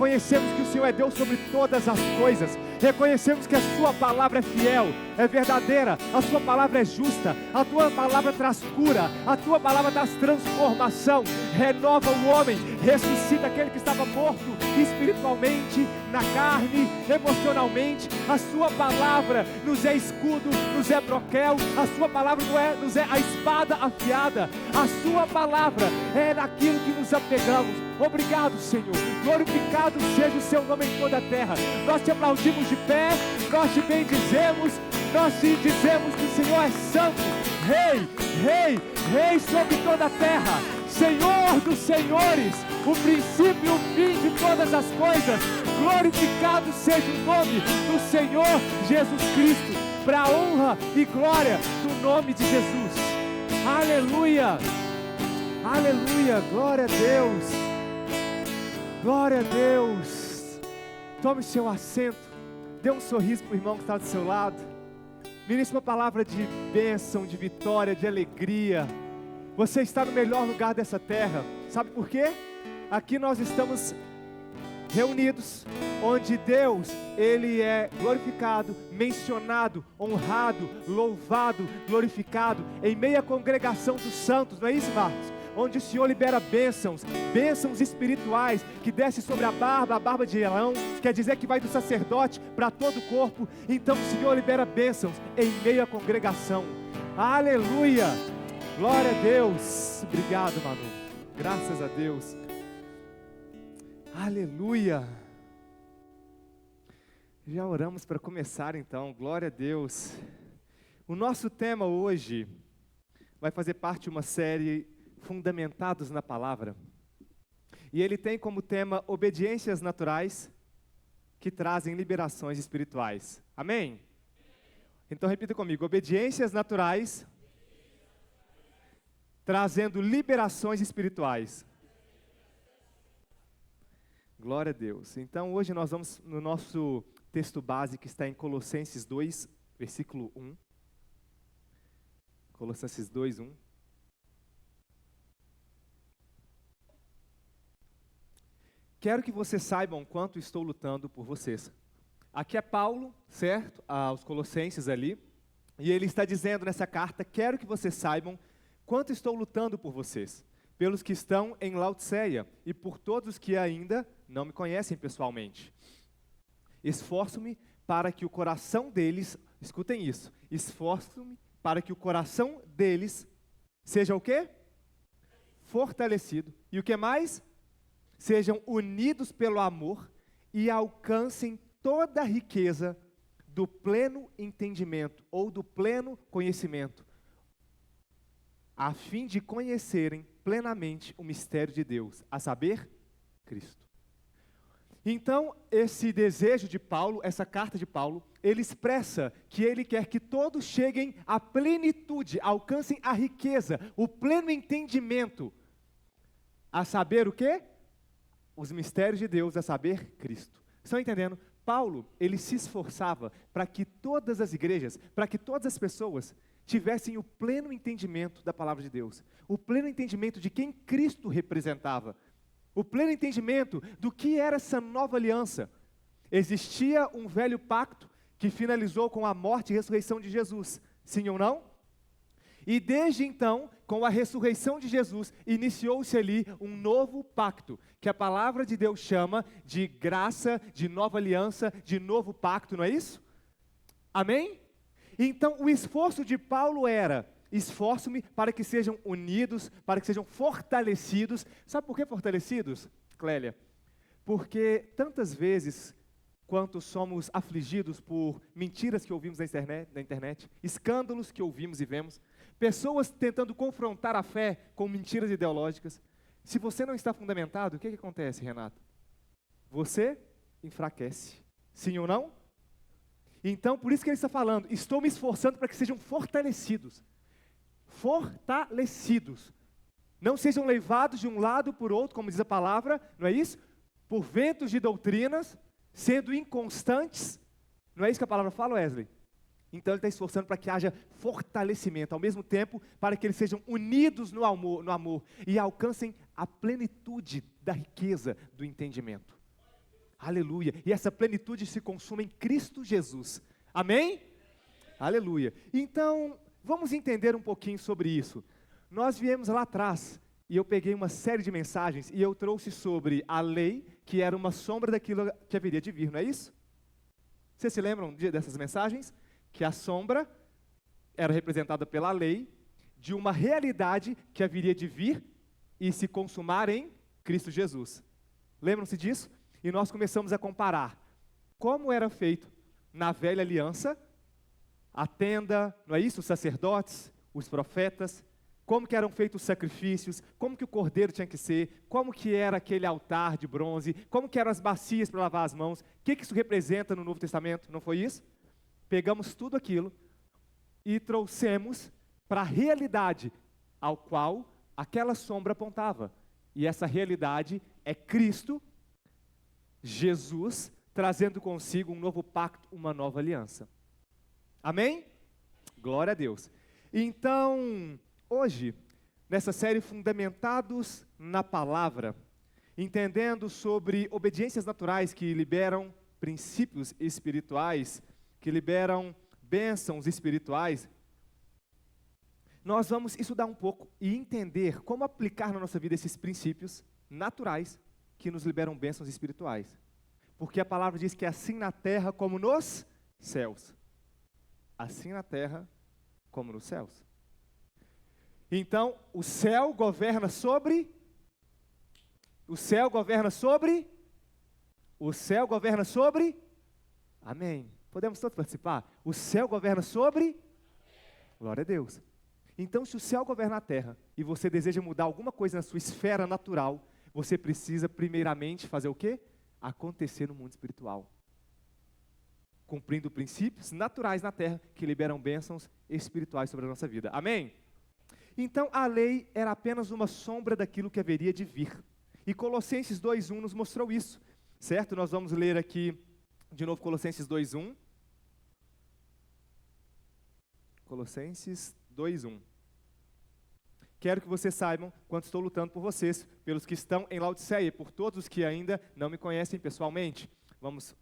reconhecemos que o Senhor é Deus sobre todas as coisas, reconhecemos que a sua palavra é fiel, é verdadeira, a sua palavra é justa, a tua palavra traz cura, a tua palavra traz transformação, renova o homem, ressuscita aquele que estava morto espiritualmente, na carne, emocionalmente. A sua palavra nos é escudo, nos é broquel, a sua palavra nos é a espada afiada, a sua palavra é naquilo que nos apegamos. Obrigado, Senhor, glorificado seja o seu nome em toda a terra. Nós te aplaudimos de pé, nós te bendizemos, nós te dizemos que o Senhor é santo, Rei sobre toda a terra, Senhor dos senhores, o princípio e o fim de todas as coisas. Glorificado seja o nome do Senhor Jesus Cristo, para a honra e glória do nome de Jesus. Aleluia, aleluia, glória a Deus, glória a Deus. Tome seu assento, dê um sorriso para o irmão que está do seu lado, ministre uma palavra de bênção, de vitória, de alegria. Você está no melhor lugar dessa terra, sabe por quê? Aqui nós estamos reunidos, onde Deus, Ele é glorificado, mencionado, honrado, louvado, glorificado, em meia congregação dos santos, não é isso, Marcos? Onde o Senhor libera bênçãos espirituais, que desce sobre a barba de Arão, quer dizer que vai do sacerdote para todo o corpo. Então o Senhor libera bênçãos em meia congregação. Aleluia, glória a Deus. Obrigado, Manu, graças a Deus. Aleluia. Já oramos para começar então, glória a Deus. O nosso tema hoje vai fazer parte de uma série Fundamentados na Palavra. E ele tem como tema obediências naturais que trazem liberações espirituais. Amém? Então repita comigo, obediências naturais trazendo liberações espirituais. Glória a Deus. Então hoje nós vamos no nosso texto base que está em Colossenses 2, versículo 1. Colossenses 2, 1. Quero que vocês saibam quanto estou lutando por vocês. Aqui é Paulo, certo? Aos Colossenses ali. E ele está dizendo nessa carta, quero que vocês saibam quanto estou lutando por vocês. Pelos que estão em Laodiceia e por todos que ainda não me conhecem pessoalmente. Esforço-me para que o coração deles, escutem isso, esforço-me para que o coração deles seja o quê? Fortalecido. E o que mais? Sejam unidos pelo amor e alcancem toda a riqueza do pleno entendimento ou do pleno conhecimento, a fim de conhecerem plenamente o mistério de Deus, a saber, Cristo. Então, esse desejo de Paulo, essa carta de Paulo, ele expressa que ele quer que todos cheguem à plenitude, alcancem a riqueza, o pleno entendimento, a saber o quê? Os mistérios de Deus, a saber, Cristo. Estão entendendo? Paulo, ele se esforçava para que todas as igrejas, para que todas as pessoas tivessem o pleno entendimento da palavra de Deus, o pleno entendimento de quem Cristo representava, o pleno entendimento do que era essa nova aliança. Existia um velho pacto que finalizou com a morte e ressurreição de Jesus, sim ou não? E desde então, com a ressurreição de Jesus, iniciou-se ali um novo pacto, que a palavra de Deus chama de graça, de nova aliança, de novo pacto, não é isso? Amém? Então, o esforço de Paulo era, esforço-me para que sejam unidos, para que sejam fortalecidos. Sabe por que fortalecidos, Clélia? Porque tantas vezes, quanto somos afligidos por mentiras que ouvimos na internet, escândalos que ouvimos e vemos, pessoas tentando confrontar a fé com mentiras ideológicas. Se você não está fundamentado, o que acontece, Renato? Você enfraquece. Sim ou não? Então, por isso que ele está falando, estou me esforçando para que sejam fortalecidos. Fortalecidos. Não sejam levados de um lado por outro, como diz a palavra, não é isso? Por ventos de doutrinas, sendo inconstantes. Não é isso que a palavra fala, Wesley? Então ele está esforçando para que haja fortalecimento, ao mesmo tempo para que eles sejam unidos no amor e alcancem a plenitude da riqueza do entendimento. Aleluia. E essa plenitude se consuma em Cristo Jesus. Amém? Aleluia. Então, vamos entender um pouquinho sobre isso. Nós viemos lá atrás e eu peguei uma série de mensagens e eu trouxe sobre a lei, que era uma sombra daquilo que haveria de vir, não é isso? Vocês se lembram dessas mensagens? Que a sombra era representada pela lei de uma realidade que haveria de vir e se consumar em Cristo Jesus. Lembram-se disso? E nós começamos a comparar como era feito na velha aliança, a tenda, não é isso? Os sacerdotes, os profetas, como que eram feitos os sacrifícios, como que o cordeiro tinha que ser, como que era aquele altar de bronze, como que eram as bacias para lavar as mãos, o que isso representa no Novo Testamento, não foi isso? Pegamos tudo aquilo e trouxemos para a realidade ao qual aquela sombra apontava. E essa realidade é Cristo, Jesus, trazendo consigo um novo pacto, uma nova aliança. Amém? Glória a Deus. Então, hoje, nessa série Fundamentados na Palavra, entendendo sobre obediências naturais que liberam princípios espirituais, que liberam bênçãos espirituais, nós vamos estudar um pouco e entender como aplicar na nossa vida esses princípios naturais que nos liberam bênçãos espirituais. Porque a palavra diz que é assim na terra como nos céus. Assim na terra como nos céus. Então, o céu governa sobre... O céu governa sobre... O céu governa sobre... Amém. Podemos todos participar? O céu governa sobre... Glória a Deus. Então, se o céu governa a terra e você deseja mudar alguma coisa na sua esfera natural, você precisa primeiramente fazer o quê? Acontecer no mundo espiritual. Cumprindo princípios naturais na terra que liberam bênçãos espirituais sobre a nossa vida. Amém? Então, a lei era apenas uma sombra daquilo que haveria de vir. E Colossenses 2:1 nos mostrou isso, certo? Nós vamos ler aqui de novo Colossenses 2:1. Colossenses 2:1. Quero que vocês saibam quanto estou lutando por vocês, pelos que estão em Laodiceia e por todos os que ainda não me conhecem pessoalmente. Vamos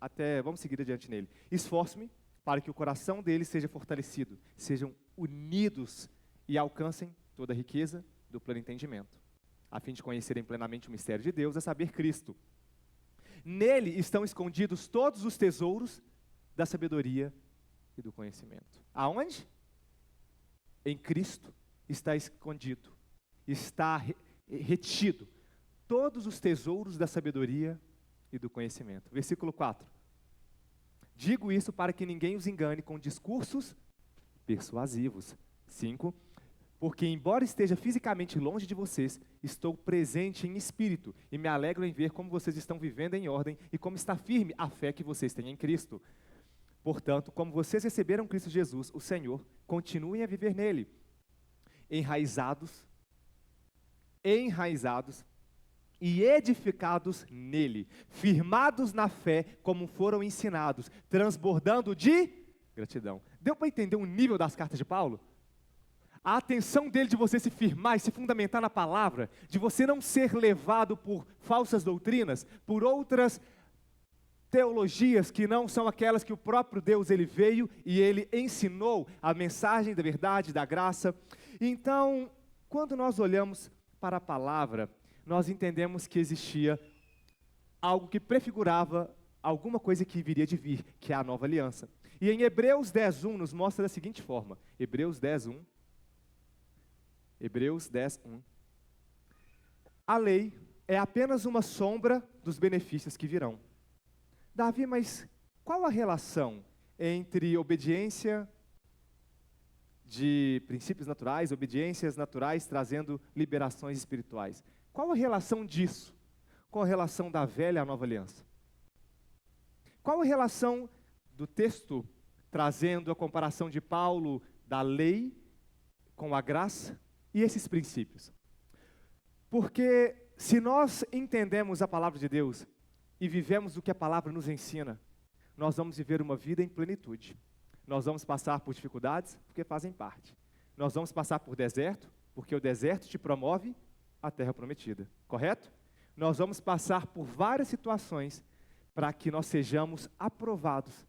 seguir adiante nele. Esforço-me para que o coração deles seja fortalecido, sejam unidos e alcancem toda a riqueza do pleno entendimento, a fim de conhecerem plenamente o mistério de Deus, a saber, Cristo. Nele estão escondidos todos os tesouros da sabedoria e do conhecimento. Aonde? Em Cristo está escondido, está retido todos os tesouros da sabedoria e do conhecimento. Versículo 4. Digo isso para que ninguém os engane com discursos persuasivos. 5. Porque, embora esteja fisicamente longe de vocês, estou presente em espírito e me alegro em ver como vocês estão vivendo em ordem e como está firme a fé que vocês têm em Cristo. Portanto, como vocês receberam Cristo Jesus, o Senhor, continuem a viver nele, enraizados e edificados nele, firmados na fé como foram ensinados, transbordando de gratidão. Deu para entender o nível das cartas de Paulo? A atenção dele de você se firmar e se fundamentar na palavra, de você não ser levado por falsas doutrinas, por outras teologias que não são aquelas que o próprio Deus ele veio e ele ensinou a mensagem da verdade, da graça. Então, quando nós olhamos para a palavra, nós entendemos que existia algo que prefigurava alguma coisa que viria de vir, que é a nova aliança. E em Hebreus 10:1 nos mostra da seguinte forma, Hebreus 10:1, a lei é apenas uma sombra dos benefícios que virão. Davi, mas qual a relação entre obediência de princípios naturais, obediências naturais trazendo liberações espirituais? Qual a relação disso com a relação da velha à nova aliança? Qual a relação do texto trazendo a comparação de Paulo da lei com a graça e esses princípios? Porque se nós entendemos a palavra de Deus e vivemos o que a palavra nos ensina, nós vamos viver uma vida em plenitude. Nós vamos passar por dificuldades, porque fazem parte. Nós vamos passar por deserto, porque o deserto te promove à terra prometida. Correto? Nós vamos passar por várias situações, para que nós sejamos aprovados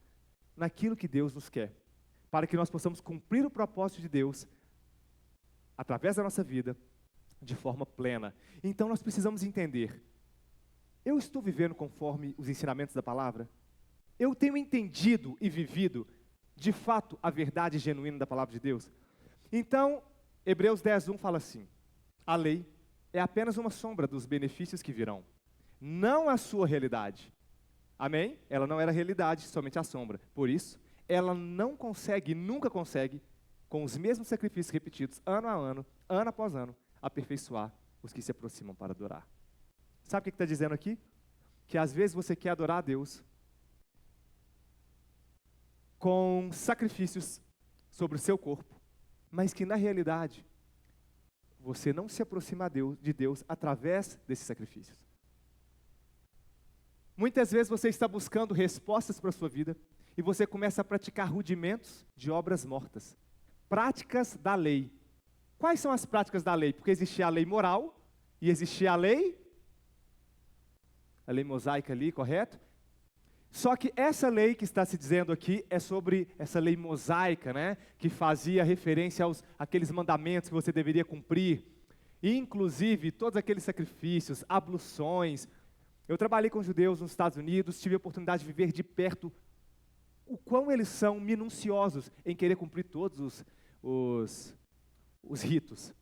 naquilo que Deus nos quer, para que nós possamos cumprir o propósito de Deus através da nossa vida de forma plena. Então nós precisamos entender: eu estou vivendo conforme os ensinamentos da palavra? Eu tenho entendido e vivido de fato a verdade genuína da palavra de Deus? Então, Hebreus 10:1 fala assim: a lei é apenas uma sombra dos benefícios que virão, não a sua realidade. Amém? Ela não era a realidade, somente a sombra. Por isso, ela não consegue, nunca consegue, com os mesmos sacrifícios repetidos, ano a ano, ano após ano, aperfeiçoar os que se aproximam para adorar. Sabe o que está dizendo aqui? Que às vezes você quer adorar a Deus com sacrifícios sobre o seu corpo, mas que na realidade você não se aproxima de Deus através desses sacrifícios. Muitas vezes você está buscando respostas para a sua vida e você começa a praticar rudimentos de obras mortas, práticas da lei. Quais são as práticas da lei? Porque existia a lei moral e existia a lei mosaica ali, correto? Só que essa lei que está se dizendo aqui é sobre essa lei mosaica, né? Que fazia referência àqueles mandamentos que você deveria cumprir. Inclusive, todos aqueles sacrifícios, abluções. Eu trabalhei com judeus nos Estados Unidos, tive a oportunidade de viver de perto o quão eles são minuciosos em querer cumprir todos os ritos.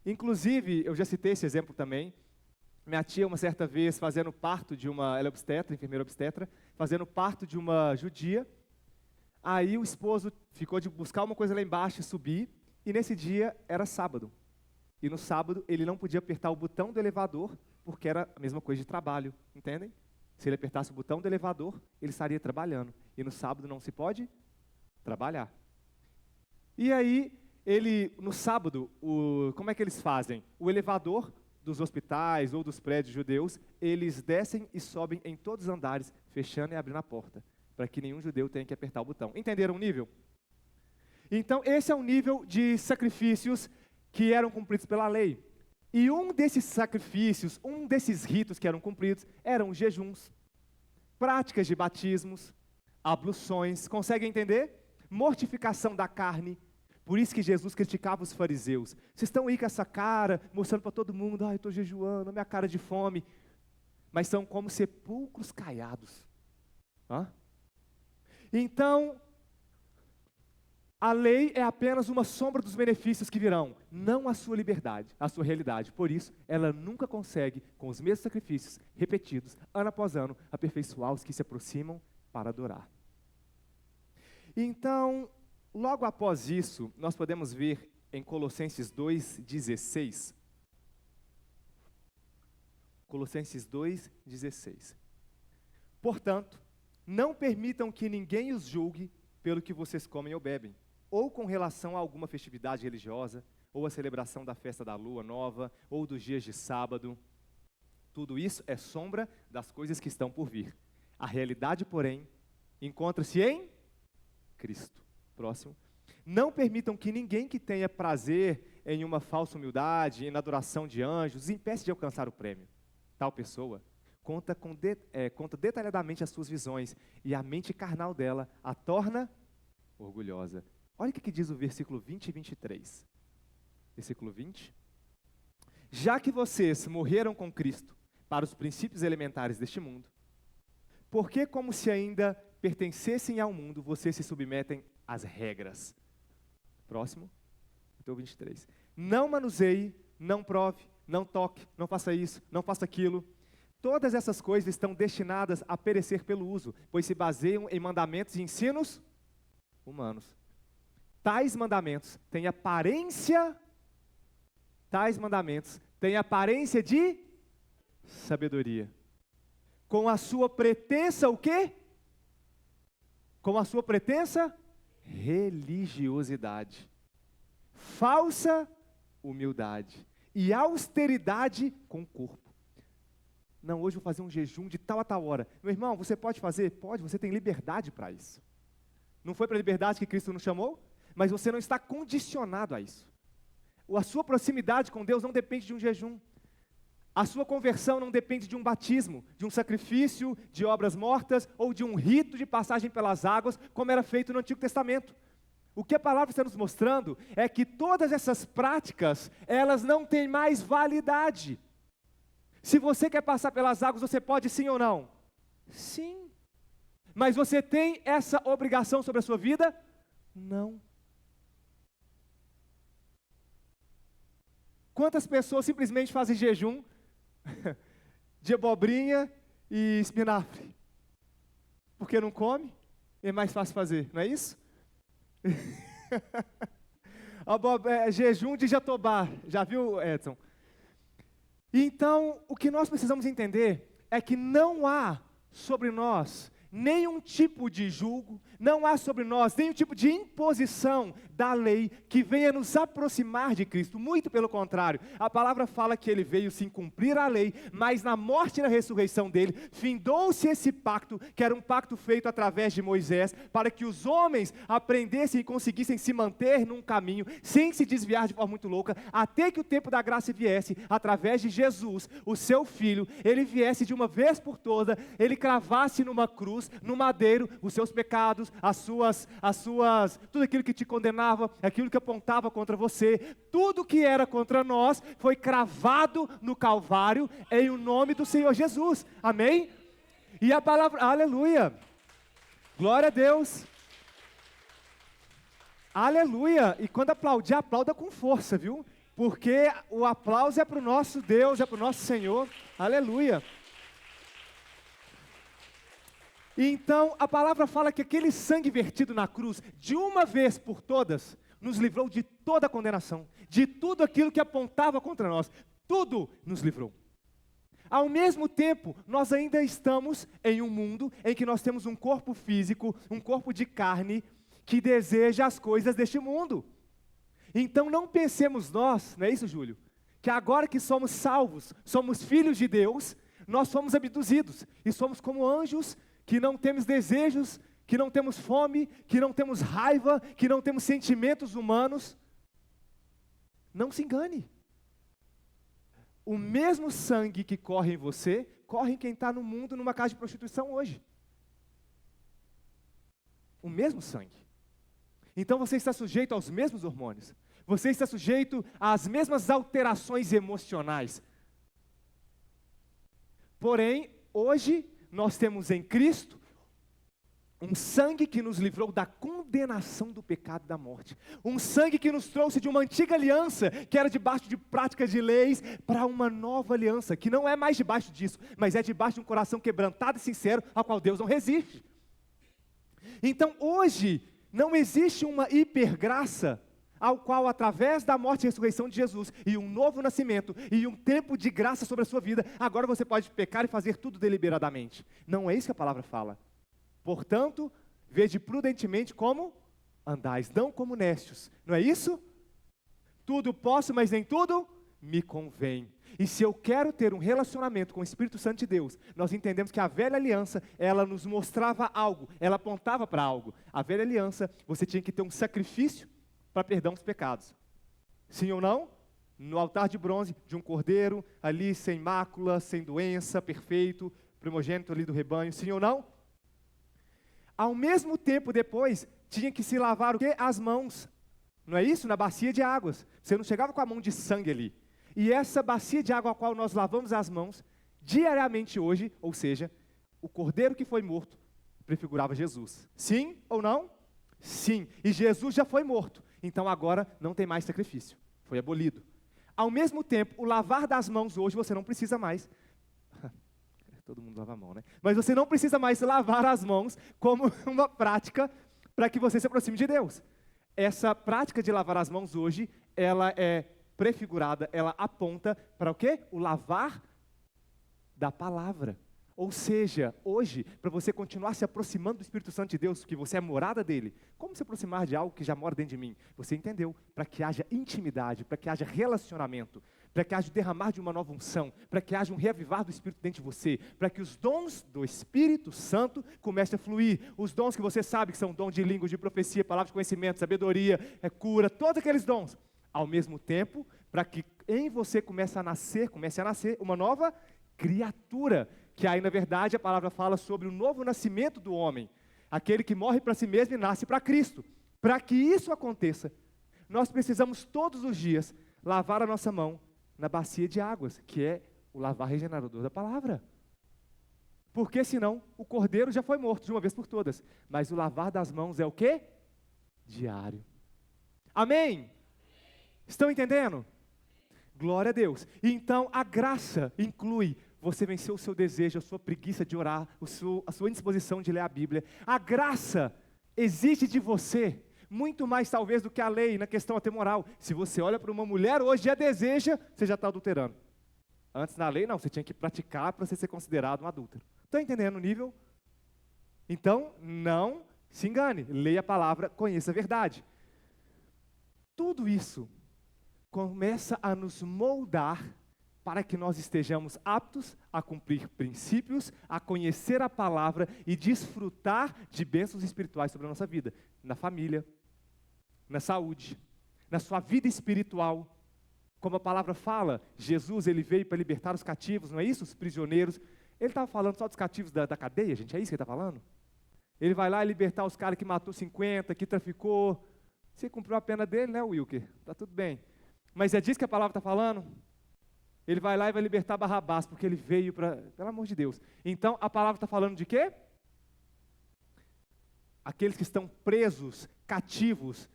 Inclusive, eu já citei esse exemplo também. Minha tia, uma certa vez, fazendo parto de ela é obstetra, enfermeira obstetra, fazendo parto de uma judia. Aí o esposo ficou de buscar uma coisa lá embaixo e subir, e nesse dia era sábado. E no sábado ele não podia apertar o botão do elevador, porque era a mesma coisa de trabalho, entendem? Se ele apertasse o botão do elevador, ele estaria trabalhando. E no sábado não se pode trabalhar. E aí, no sábado, como é que eles fazem? O elevador dos hospitais ou dos prédios judeus, eles descem e sobem em todos os andares, fechando e abrindo a porta, para que nenhum judeu tenha que apertar o botão. Entenderam o nível? Então, esse é o nível de sacrifícios que eram cumpridos pela lei. E um desses sacrifícios, um desses ritos que eram cumpridos, eram jejuns, práticas de batismos, abluções, conseguem entender? Mortificação da carne. Por isso que Jesus criticava os fariseus. Vocês estão aí com essa cara, mostrando para todo mundo: eu estou jejuando, minha cara de fome. Mas são como sepulcros caiados. Então, a lei é apenas uma sombra dos benefícios que virão, não a sua liberdade, a sua realidade. Por isso, ela nunca consegue, com os mesmos sacrifícios repetidos, ano após ano, aperfeiçoar os que se aproximam para adorar. Então, logo após isso, nós podemos ver em Colossenses 2,16. Colossenses 2,16. Portanto, não permitam que ninguém os julgue pelo que vocês comem ou bebem, ou com relação a alguma festividade religiosa, ou a celebração da festa da lua nova, ou dos dias de sábado. Tudo isso é sombra das coisas que estão por vir. A realidade, porém, encontra-se em Cristo. Próximo. Não permitam que ninguém que tenha prazer em uma falsa humildade, na adoração de anjos, impeça de alcançar o prêmio. Tal pessoa conta detalhadamente as suas visões, e a mente carnal dela a torna orgulhosa. Olha o que diz o versículo 20 e 23. Versículo 20. Já que vocês morreram com Cristo para os princípios elementares deste mundo, por que, como se ainda pertencessem ao mundo, vocês se submetem às regras? Próximo. Então 23. Não manuseie, não prove, não toque, não faça isso, não faça aquilo. Todas essas coisas estão destinadas a perecer pelo uso, pois se baseiam em mandamentos e ensinos humanos. Tais mandamentos têm aparência de sabedoria. Com a sua pretensa o quê? Com a sua pretensa religiosidade, falsa humildade e austeridade com o corpo. Não, hoje eu vou fazer um jejum de tal a tal hora. Meu irmão, você pode fazer? Pode, você tem liberdade para isso. Não foi para a liberdade que Cristo nos chamou? Mas você não está condicionado a isso. A sua proximidade com Deus não depende de um jejum. A sua conversão não depende de um batismo, de um sacrifício, de obras mortas ou de um rito de passagem pelas águas, como era feito no Antigo Testamento. O que a palavra está nos mostrando é que todas essas práticas, elas não têm mais validade. Se você quer passar pelas águas, você pode sim ou não? Sim. Mas você tem essa obrigação sobre a sua vida? Não. Quantas pessoas simplesmente fazem jejum de abobrinha e espinafre? Porque não come? É mais fácil fazer, não é isso? Jejum de jatobá, já viu, Edson? Então, o que nós precisamos entender é que não há sobre nós nenhum tipo de julgo, não há sobre nós nenhum tipo de imposição da lei que venha nos aproximar de Cristo. Muito pelo contrário, a palavra fala que Ele veio sim cumprir a lei, mas na morte e na ressurreição dEle, findou-se esse pacto, que era um pacto feito através de Moisés, para que os homens aprendessem e conseguissem se manter num caminho, sem se desviar de forma muito louca, até que o tempo da graça viesse, através de Jesus, o seu Filho, Ele viesse de uma vez por todas, Ele cravasse numa cruz, no madeiro, os seus pecados, tudo aquilo que te condenava, aquilo que apontava contra você, tudo que era contra nós, foi cravado no Calvário, em o nome do Senhor Jesus, amém? E a palavra, aleluia, glória a Deus, aleluia, e quando aplaudir, aplauda com força, viu? Porque o aplauso é para o nosso Deus, é para o nosso Senhor, aleluia. Então, a palavra fala que aquele sangue vertido na cruz, de uma vez por todas, nos livrou de toda a condenação, de tudo aquilo que apontava contra nós, tudo nos livrou. Ao mesmo tempo, nós ainda estamos em um mundo em que nós temos um corpo físico, um corpo de carne, que deseja as coisas deste mundo. Então não pensemos nós, não é isso, Júlio? Que agora que somos salvos, somos filhos de Deus, nós somos abduzidos, e somos como anjos, que não temos desejos, que não temos fome, que não temos raiva, que não temos sentimentos humanos. Não se engane. O mesmo sangue que corre em você, corre em quem está no mundo numa casa de prostituição hoje. O mesmo sangue. Então você está sujeito aos mesmos hormônios. Você está sujeito às mesmas alterações emocionais. Porém, hoje, nós temos em Cristo um sangue que nos livrou da condenação do pecado e da morte. Um sangue que nos trouxe de uma antiga aliança, que era debaixo de práticas de leis, para uma nova aliança, que não é mais debaixo disso, mas é debaixo de um coração quebrantado e sincero, ao qual Deus não resiste. Então hoje, não existe uma hipergraça, ao qual através da morte e ressurreição de Jesus, e um novo nascimento, e um tempo de graça sobre a sua vida, agora você pode pecar e fazer tudo deliberadamente. Não é isso que a palavra fala. Portanto, vede prudentemente como andais, não como necios. Não é isso? Tudo posso, mas nem tudo me convém. E se eu quero ter um relacionamento com o Espírito Santo de Deus, nós entendemos que a velha aliança, ela nos mostrava algo, ela apontava para algo. A velha aliança, você tinha que ter um sacrifício para perdão dos pecados. Sim ou não? No altar de bronze, de um cordeiro, ali sem mácula, sem doença, perfeito, primogênito ali do rebanho, sim ou não? Ao mesmo tempo depois, tinha que se lavar o quê? As mãos. Não é isso? Na bacia de águas. Você não chegava com a mão de sangue ali. E essa bacia de água a qual nós lavamos as mãos, diariamente hoje, ou seja, o cordeiro que foi morto, prefigurava Jesus. Sim ou não? Sim. E Jesus já foi morto. Então agora não tem mais sacrifício, foi abolido. Ao mesmo tempo, o lavar das mãos hoje você não precisa mais, todo mundo lava a mão, né? Mas você não precisa mais lavar as mãos como uma prática para que você se aproxime de Deus. Essa prática de lavar as mãos hoje, ela é prefigurada, ela aponta para o quê? O lavar da palavra. Ou seja, hoje, para você continuar se aproximando do Espírito Santo de Deus, que você é morada dele, como se aproximar de algo que já mora dentro de mim? Você entendeu? Para que haja intimidade, para que haja relacionamento, para que haja o derramar de uma nova unção, para que haja um reavivar do Espírito dentro de você, para que os dons do Espírito Santo comecem a fluir. Os dons que você sabe que são dons de língua, de profecia, palavra de conhecimento, sabedoria, cura, todos aqueles dons. Ao mesmo tempo, para que em você comece a nascer uma nova criatura, que aí na verdade a palavra fala sobre o novo nascimento do homem, aquele que morre para si mesmo e nasce para Cristo. Para que isso aconteça, nós precisamos todos os dias lavar a nossa mão na bacia de águas, que é o lavar regenerador da palavra. Porque senão o cordeiro já foi morto de uma vez por todas. Mas o lavar das mãos é o quê? Diário. Amém? Estão entendendo? Glória a Deus. Então a graça inclui você vencer o seu desejo, a sua preguiça de orar, a sua indisposição de ler a Bíblia. A graça exige de você muito mais talvez do que a lei na questão até moral. Se você olha para uma mulher hoje e a deseja, você já está adulterando. Antes na lei não, você tinha que praticar para você ser considerado um adúltero. Está entendendo o nível? Então, não se engane, leia a palavra, conheça a verdade. Tudo isso começa a nos moldar para que nós estejamos aptos a cumprir princípios, a conhecer a palavra e desfrutar de bênçãos espirituais sobre a nossa vida, na família, na saúde, na sua vida espiritual. Como a palavra fala, Jesus ele veio para libertar os cativos, não é isso? Os prisioneiros. Ele estava falando só dos cativos da cadeia, gente, é isso que ele está falando? Ele vai lá e libertar os caras que matou 50, que traficou. Você cumpriu a pena dele, né, Wilker? Está tudo bem. Mas é disso que a palavra está falando? Ele vai lá e vai libertar Barrabás, porque ele veio para... Pelo amor de Deus. Então, a palavra está falando de quê? Aqueles que estão presos, cativos,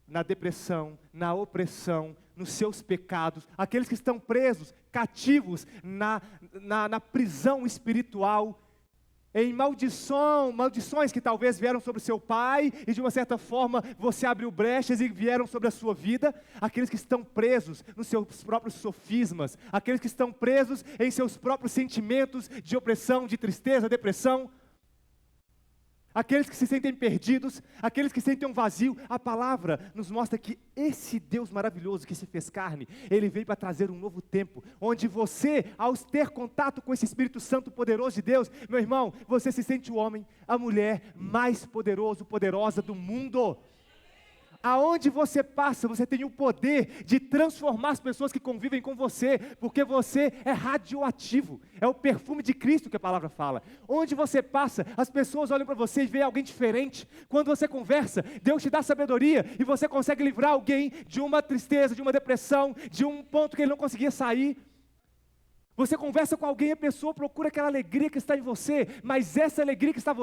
na depressão, na opressão, nos seus pecados, aqueles que estão presos, cativos, na prisão espiritual, em maldições que talvez vieram sobre o seu pai, e de uma certa forma você abriu brechas e vieram sobre a sua vida, aqueles que estão presos nos seus próprios sofismas, aqueles que estão presos em seus próprios sentimentos de opressão, de tristeza, depressão, aqueles que se sentem perdidos, aqueles que sentem um vazio. A palavra nos mostra que esse Deus maravilhoso que se fez carne, Ele veio para trazer um novo tempo, onde você, ao ter contato com esse Espírito Santo poderoso de Deus, meu irmão, você se sente o homem, a mulher mais poderoso, poderosa do mundo. Aonde você passa, você tem o poder de transformar as pessoas que convivem com você, porque você é radioativo, é o perfume de Cristo que a palavra fala. Onde você passa, as pessoas olham para você e veem alguém diferente. Quando você conversa, Deus te dá sabedoria e você consegue livrar alguém de uma tristeza, de uma depressão, de um ponto que ele não conseguia sair. Você conversa com alguém e a pessoa procura aquela alegria que está em você, mas essa alegria que está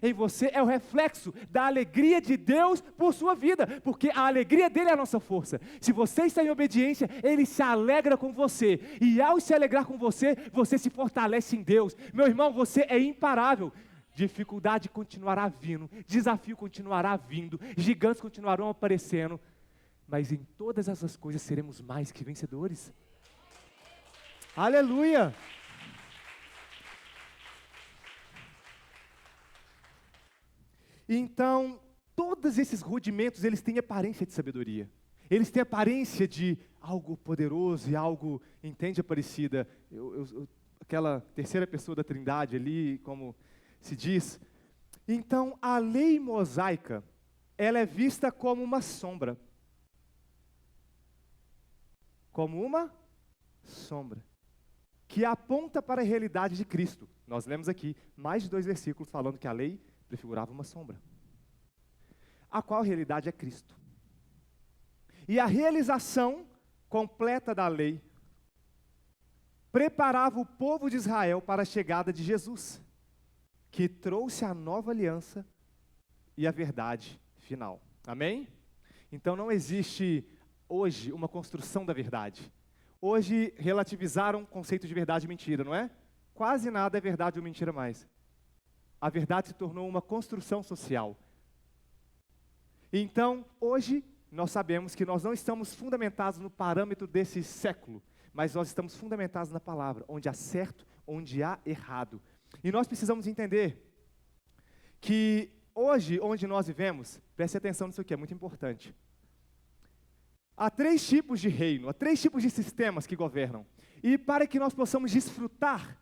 em você é o reflexo da alegria de Deus por sua vida, porque a alegria dele é a nossa força. Se você está em obediência, ele se alegra com você, e ao se alegrar com você, você se fortalece em Deus. Meu irmão, você é imparável. Dificuldade continuará vindo, desafio continuará vindo, gigantes continuarão aparecendo, mas em todas essas coisas seremos mais que vencedores. Aleluia! Então, todos esses rudimentos, eles têm aparência de sabedoria. Eles têm aparência de algo poderoso e algo, entende, Aparecida? Aquela terceira pessoa da Trindade ali, como se diz. Então, a lei mosaica, ela é vista como uma sombra. Como uma sombra. Que aponta para a realidade de Cristo. Nós lemos aqui mais de 2 versículos falando que a lei prefigurava uma sombra. A qual realidade é Cristo. E a realização completa da lei preparava o povo de Israel para a chegada de Jesus, que trouxe a nova aliança e a verdade final. Amém? Então não existe hoje uma construção da verdade. Hoje relativizaram o conceito de verdade e mentira, não é? Quase nada é verdade ou mentira mais. A verdade se tornou uma construção social. Então, hoje, nós sabemos que nós não estamos fundamentados no parâmetro desse século, mas nós estamos fundamentados na palavra, onde há certo, onde há errado. E nós precisamos entender que hoje, onde nós vivemos, preste atenção nisso aqui, é muito importante. Há 3 tipos de reino, há 3 tipos de sistemas que governam. E para que nós possamos desfrutar,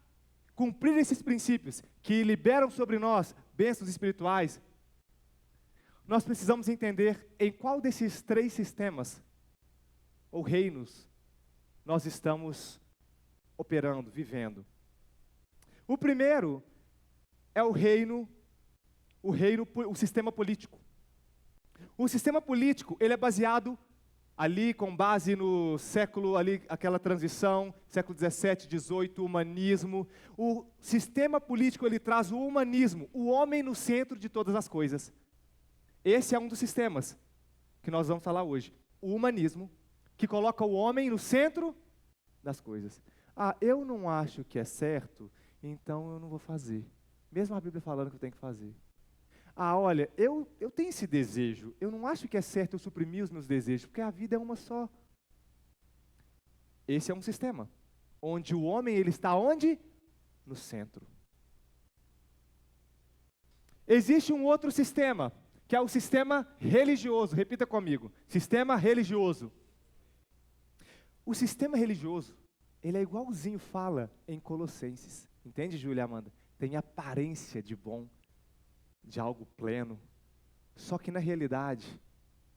cumprir esses princípios que liberam sobre nós bênçãos espirituais, nós precisamos entender em qual desses 3 sistemas ou reinos nós estamos operando, vivendo. O primeiro é o sistema político. O sistema político, ele é baseado ali, com base no século, ali, aquela transição, século 17, 18, humanismo. O sistema político, ele traz o humanismo, o homem no centro de todas as coisas. Esse é um dos sistemas que nós vamos falar hoje. O humanismo, que coloca o homem no centro das coisas. Ah, eu não acho que é certo, então eu não vou fazer. Mesmo a Bíblia falando que eu tenho que fazer. Ah, olha, eu tenho esse desejo, eu não acho que é certo eu suprimir os meus desejos, porque a vida é uma só. Esse é um sistema, onde o homem, ele está onde? No centro. Existe um outro sistema, que é o sistema religioso. Repita comigo, sistema religioso. O sistema religioso, ele é igualzinho fala em Colossenses. Entende, Júlia e Amanda? Tem aparência de bom, de algo pleno, só que na realidade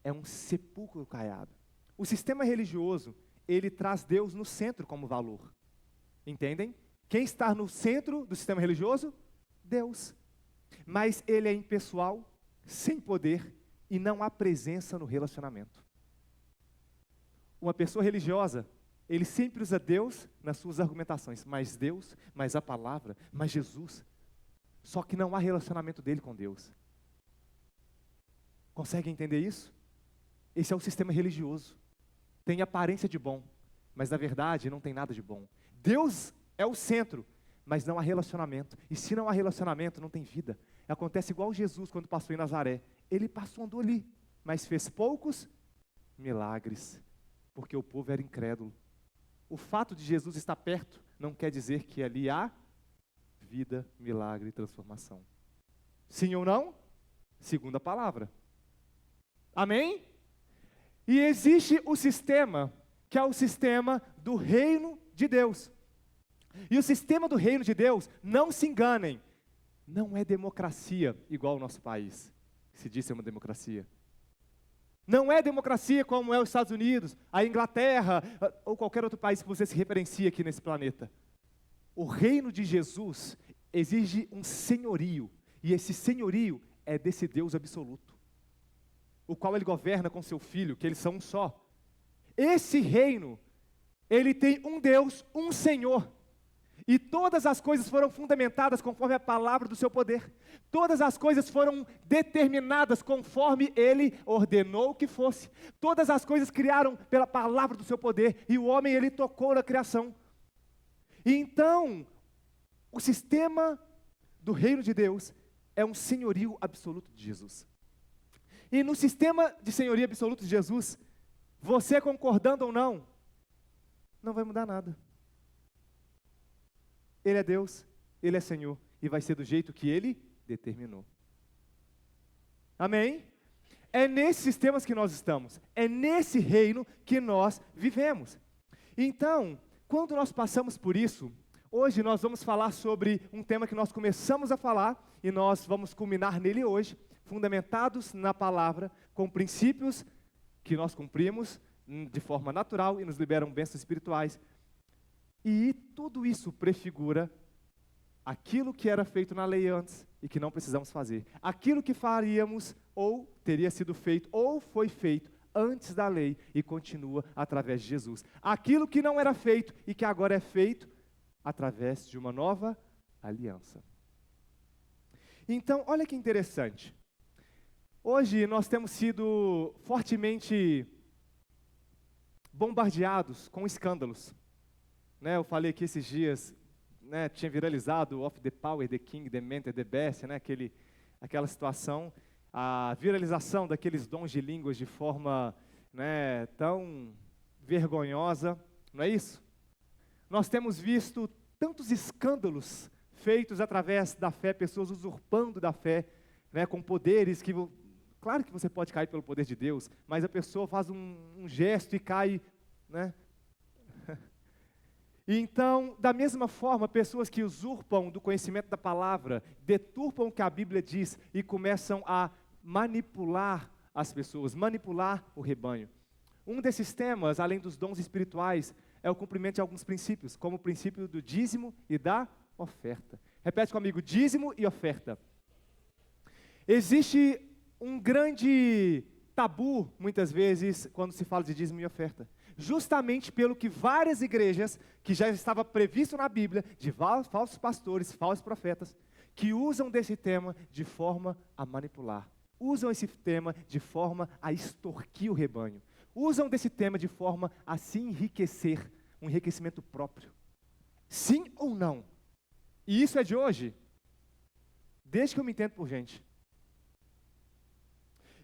é um sepulcro caiado. O sistema religioso, ele traz Deus no centro como valor. Entendem? Quem está no centro do sistema religioso? Deus. Mas ele é impessoal, sem poder e não há presença no relacionamento. Uma pessoa religiosa, ele sempre usa Deus nas suas argumentações, mais Deus, mais a palavra, mais Jesus. Só que não há relacionamento dele com Deus. Consegue entender isso? Esse é o sistema religioso. Tem aparência de bom, mas na verdade não tem nada de bom. Deus é o centro, mas não há relacionamento. E se não há relacionamento, não tem vida. Acontece igual Jesus quando passou em Nazaré. Ele andou ali, mas fez poucos milagres, porque o povo era incrédulo. O fato de Jesus estar perto não quer dizer que ali há vida, milagre e transformação. Sim ou não? Segunda palavra. Amém? E existe o sistema, que é o sistema do reino de Deus. E o sistema do reino de Deus, não se enganem, não é democracia igual ao nosso país, que se diz ser uma democracia. Não é democracia como é os Estados Unidos, a Inglaterra, ou qualquer outro país que você se referencia aqui nesse planeta. O reino de Jesus exige um senhorio, e esse senhorio é desse Deus absoluto, o qual ele governa com seu Filho, que eles são um só. Esse reino, ele tem um Deus, um Senhor, e todas as coisas foram fundamentadas conforme a palavra do seu poder. Todas as coisas foram determinadas conforme ele ordenou que fosse. Todas as coisas criaram pela palavra do seu poder, e o homem, ele tocou na criação. E então, o sistema do reino de Deus é um senhorio absoluto de Jesus. E no sistema de senhorio absoluto de Jesus, você concordando ou não, não vai mudar nada. Ele é Deus, Ele é Senhor, e vai ser do jeito que Ele determinou. Amém? É nesses sistemas que nós estamos, é nesse reino que nós vivemos. Então, quando nós passamos por isso, hoje nós vamos falar sobre um tema que nós começamos a falar, e nós vamos culminar nele hoje, fundamentados na palavra, com princípios que nós cumprimos de forma natural e nos liberam bênçãos espirituais. E tudo isso prefigura aquilo que era feito na lei antes e que não precisamos fazer. Aquilo que faríamos ou teria sido feito ou foi feito antes da lei e continua através de Jesus. Aquilo que não era feito e que agora é feito através de uma nova aliança. Então, olha que interessante. Hoje nós temos sido fortemente bombardeados com escândalos. Eu falei que esses dias, tinha viralizado Of the Power, the King, the Mentor, the Best, aquela situação, a viralização daqueles dons de línguas de forma tão vergonhosa, não é isso? Nós temos visto tantos escândalos feitos através da fé, pessoas usurpando da fé, com poderes que, claro que você pode cair pelo poder de Deus, mas a pessoa faz um gesto e cai, Então, da mesma forma, pessoas que usurpam do conhecimento da palavra, deturpam o que a Bíblia diz e começam a manipular as pessoas, manipular o rebanho. Um desses temas, além dos dons espirituais, é o cumprimento de alguns princípios, como o princípio do dízimo e da oferta. Repete comigo, dízimo e oferta. Existe um grande tabu, muitas vezes, quando se fala de dízimo e oferta. Justamente pelo que várias igrejas, que já estava previsto na Bíblia, de falsos pastores, falsos profetas, que usam desse tema de forma a manipular. Usam esse tema de forma a extorquir o rebanho. Usam desse tema de forma a se enriquecer, um enriquecimento próprio. Sim ou não? E isso é de hoje? Desde que eu me entendo por gente.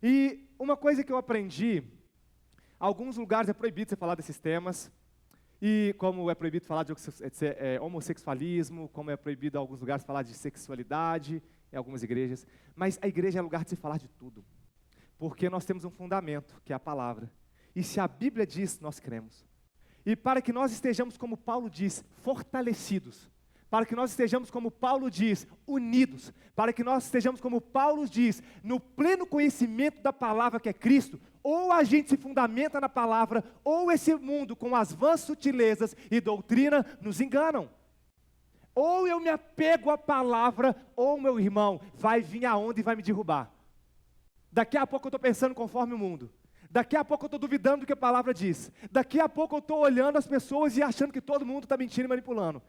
E uma coisa que eu aprendi, alguns lugares é proibido você falar desses temas, e como é proibido falar de homossexualismo, como é proibido em alguns lugares falar de sexualidade, em algumas igrejas, mas a igreja é lugar de se falar de tudo, porque nós temos um fundamento, que é a palavra, e se a Bíblia diz, nós cremos. E para que nós estejamos, como Paulo diz, fortalecidos, para que nós estejamos, como Paulo diz, unidos, para que nós estejamos, como Paulo diz, no pleno conhecimento da palavra que é Cristo, ou a gente se fundamenta na palavra, ou esse mundo, com as vãs sutilezas e doutrina, nos enganam. Ou eu me apego à palavra, ou meu irmão vai vir a onda e vai me derrubar. Daqui a pouco eu estou pensando conforme o mundo. Daqui a pouco eu estou duvidando do que a palavra diz. Daqui a pouco eu estou olhando as pessoas e achando que todo mundo está mentindo e manipulando.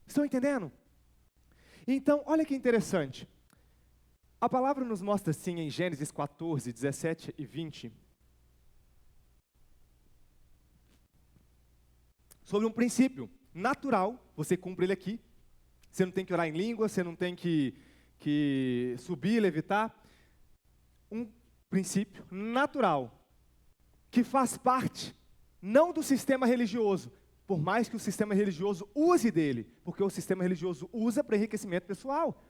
Estão entendendo? Então, olha que interessante. A palavra nos mostra assim em Gênesis 14, 17 e 20, sobre um princípio natural, você cumpre ele aqui, você não tem que orar em língua, você não tem que subir, levitar, um princípio natural, que faz parte, não do sistema religioso, por mais que o sistema religioso use dele, porque o sistema religioso usa para enriquecimento pessoal.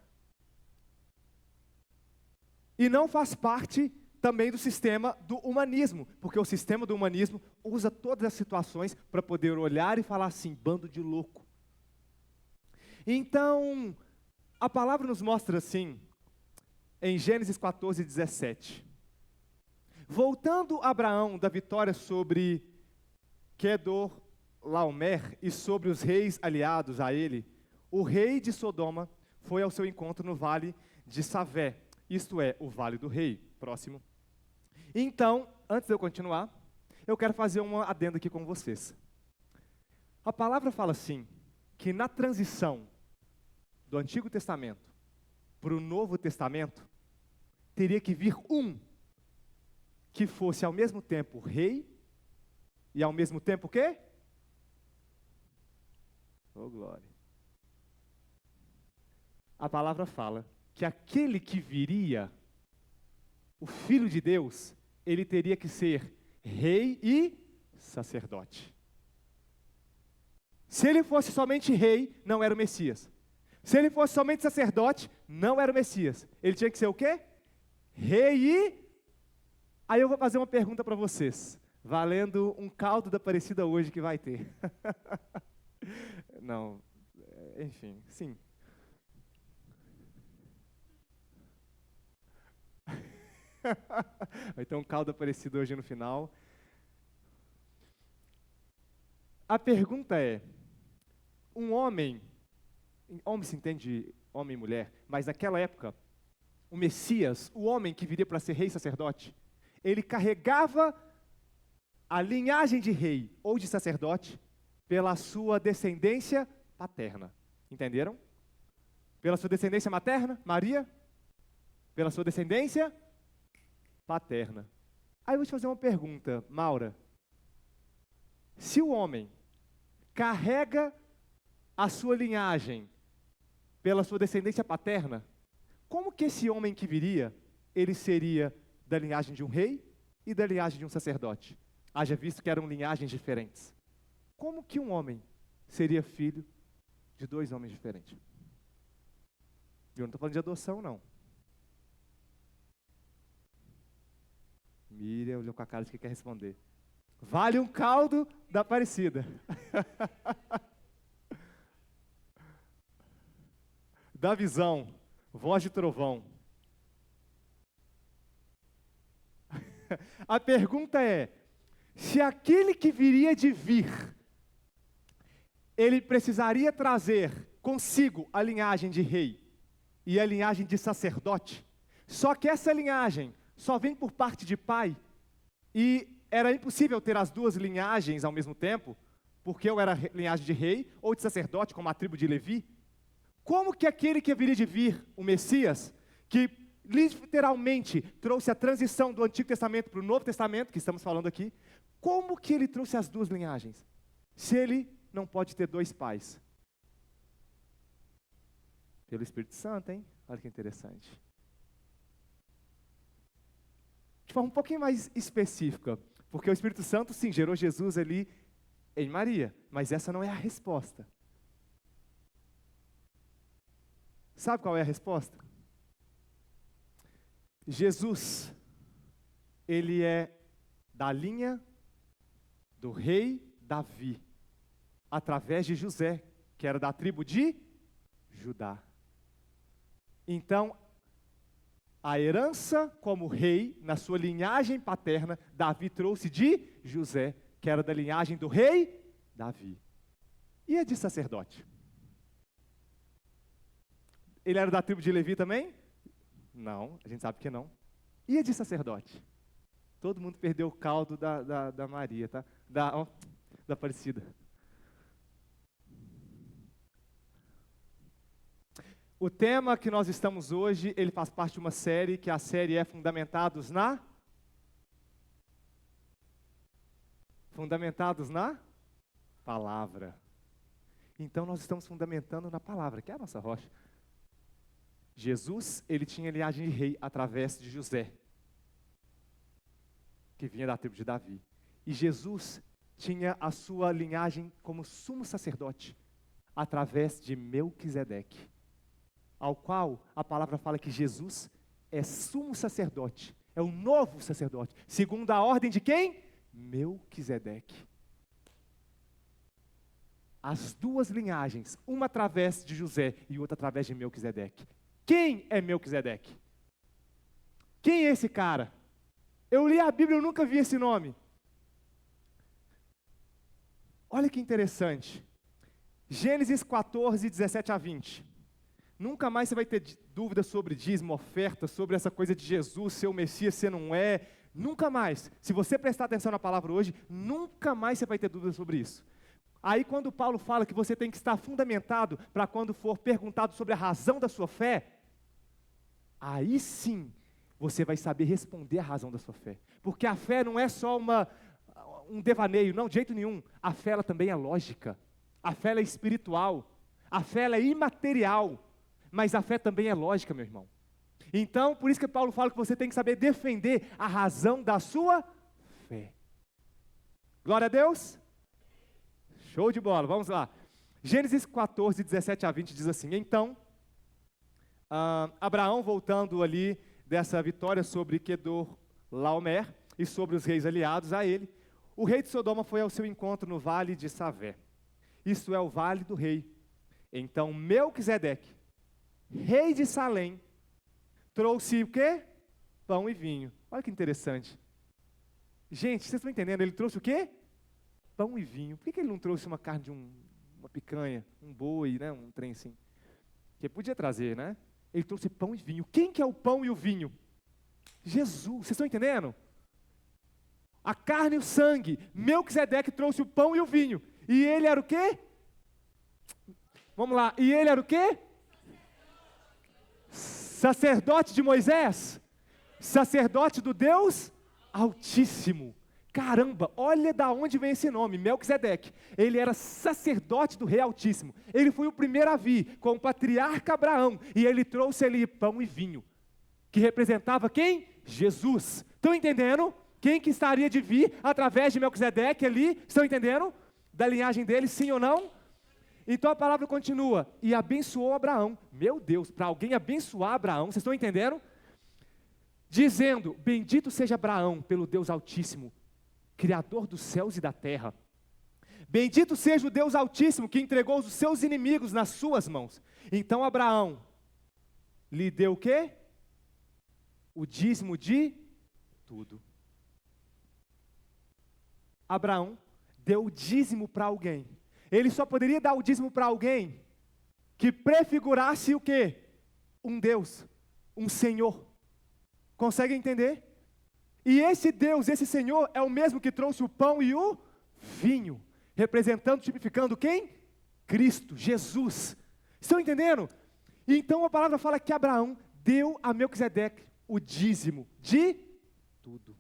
E não faz parte também do sistema do humanismo, porque o sistema do humanismo usa todas as situações para poder olhar e falar assim, bando de louco. Então, a palavra nos mostra assim, em Gênesis 14, 17. Voltando Abraão da vitória sobre Quedorlaomer e sobre os reis aliados a ele, o rei de Sodoma foi ao seu encontro no vale de Savé, isto é, o vale do rei. Próximo. Então, antes de eu continuar, eu quero fazer uma adenda aqui com vocês. A palavra fala assim, que na transição do Antigo Testamento para o Novo Testamento, teria que vir um que fosse ao mesmo tempo rei e ao mesmo tempo o quê? Oh, glória. A palavra fala que aquele que viria, o Filho de Deus, ele teria que ser rei e sacerdote. Se ele fosse somente rei, não era o Messias. Se ele fosse somente sacerdote, não era o Messias. Ele tinha que ser o quê? Rei e... Aí eu vou fazer uma pergunta para vocês, valendo um caldo da Aparecida hoje que vai ter. Não, enfim, sim. Vai ter um caldo Aparecido hoje no final. A pergunta é, um homem se entende homem e mulher, mas naquela época, o Messias, o homem que viria para ser rei e sacerdote, ele carregava a linhagem de rei ou de sacerdote pela sua descendência paterna. Entenderam? Pela sua descendência materna, Maria? Pela sua descendência paterna. Aí eu vou te fazer uma pergunta, Maura. Se o homem carrega a sua linhagem pela sua descendência paterna, como que esse homem que viria, ele seria da linhagem de um rei e da linhagem de um sacerdote? Haja visto que eram linhagens diferentes. Como que um homem seria filho de dois homens diferentes? Eu não estou falando de adoção, não. Miriam olhou com a cara de que quer responder. Vale um caldo da Aparecida. Da visão, voz de trovão. A pergunta é, Se aquele que viria de vir, ele precisaria trazer consigo a linhagem de rei e a linhagem de sacerdote, só que essa linhagem só vem por parte de pai, e era impossível ter as duas linhagens ao mesmo tempo, porque eu era linhagem de rei ou de sacerdote, como a tribo de Levi. Como que aquele que viria de vir, o Messias, que literalmente trouxe a transição do Antigo Testamento para o Novo Testamento, que estamos falando aqui, como que ele trouxe as duas linhagens? Se ele não pode ter dois pais? Pelo Espírito Santo, hein? Olha que interessante. De forma um pouquinho mais específica, porque o Espírito Santo, sim, gerou Jesus ali em Maria, mas essa não é a resposta. Sabe qual é a resposta? Jesus, ele é da linha do rei Davi, através de José, que era da tribo de Judá. Então, a herança como rei, na sua linhagem paterna, Davi trouxe de José, que era da linhagem do rei Davi. E a de sacerdote? Ele era da tribo de Levi também? Não, a gente sabe que não. E a de sacerdote? Todo mundo perdeu o caldo da Maria, tá? Da Aparecida. O tema que nós estamos hoje, ele faz parte de uma série, que a série é Fundamentados na Palavra. Então nós estamos fundamentando na Palavra, que é a nossa rocha. Jesus, ele tinha linhagem de rei através de José, que vinha da tribo de Davi. E Jesus tinha a sua linhagem como sumo sacerdote, através de Melquisedeque, ao qual a palavra fala que Jesus é sumo sacerdote, é o novo sacerdote, segundo a ordem de quem? Melquisedeque. As duas linhagens, uma através de José e outra através de Melquisedeque. Quem é Melquisedeque? Quem é esse cara? Eu li a Bíblia e eu nunca vi esse nome. Olha que interessante. Gênesis 14, 17 a 20. Nunca mais você vai ter dúvida sobre dízimo, oferta, sobre essa coisa de Jesus, ser o Messias, ser não é. Nunca mais. Se você prestar atenção na palavra hoje, nunca mais você vai ter dúvida sobre isso. Aí quando Paulo fala que você tem que estar fundamentado para quando for perguntado sobre a razão da sua fé, aí sim você vai saber responder a razão da sua fé. Porque a fé não é só um devaneio, não, de jeito nenhum. A fé ela também é lógica. A fé ela é espiritual. A fé ela é imaterial. Mas a fé também é lógica, meu irmão. Então, por isso que Paulo fala que você tem que saber defender a razão da sua fé. Glória a Deus. Show de bola, vamos lá. Gênesis 14, 17 a 20 diz assim: Então, Abraão, voltando ali dessa vitória sobre Quedorlaomer e sobre os reis aliados a ele, o rei de Sodoma foi ao seu encontro no vale de Savé. Isto é o vale do rei. Então Melquisedeque, rei de Salém, trouxe o quê? Pão e vinho. Olha que interessante. Gente, vocês estão entendendo? Ele trouxe o quê? Pão e vinho. Por que ele não trouxe uma carne de uma picanha, um boi, né? Um trem assim? Que podia trazer, né? Ele trouxe pão e vinho. Quem que é o pão e o vinho? Jesus. Vocês estão entendendo? A carne e o sangue. Melquisedeque trouxe o pão e o vinho. E ele era o quê? Vamos lá. E ele era o quê? Sacerdote de Moisés. Sacerdote do Deus Altíssimo. Caramba, olha da onde vem esse nome, Melquisedeque. Ele era sacerdote do Rei Altíssimo. Ele foi o primeiro a vir com o patriarca Abraão. E ele trouxe ali pão e vinho, que representava quem? Jesus. Estão entendendo? Quem que estaria de vir através de Melquisedeque ali? Estão entendendo? Da linhagem dele, sim ou não? Então a palavra continua. E abençoou Abraão. Meu Deus, para alguém abençoar Abraão, vocês estão entendendo? Dizendo, bendito seja Abraão pelo Deus Altíssimo, Criador dos céus e da terra. Bendito seja o Deus Altíssimo, que entregou os seus inimigos nas suas mãos. Então Abraão lhe deu o quê? O dízimo de tudo. Abraão deu o dízimo para alguém. Ele só poderia dar o dízimo para alguém que prefigurasse o quê? Um Deus, um Senhor. Consegue entender? E esse Deus, esse Senhor, é o mesmo que trouxe o pão e o vinho, representando, tipificando quem? Cristo, Jesus. Estão entendendo? Então a palavra fala que Abraão deu a Melquisedeque o dízimo de tudo.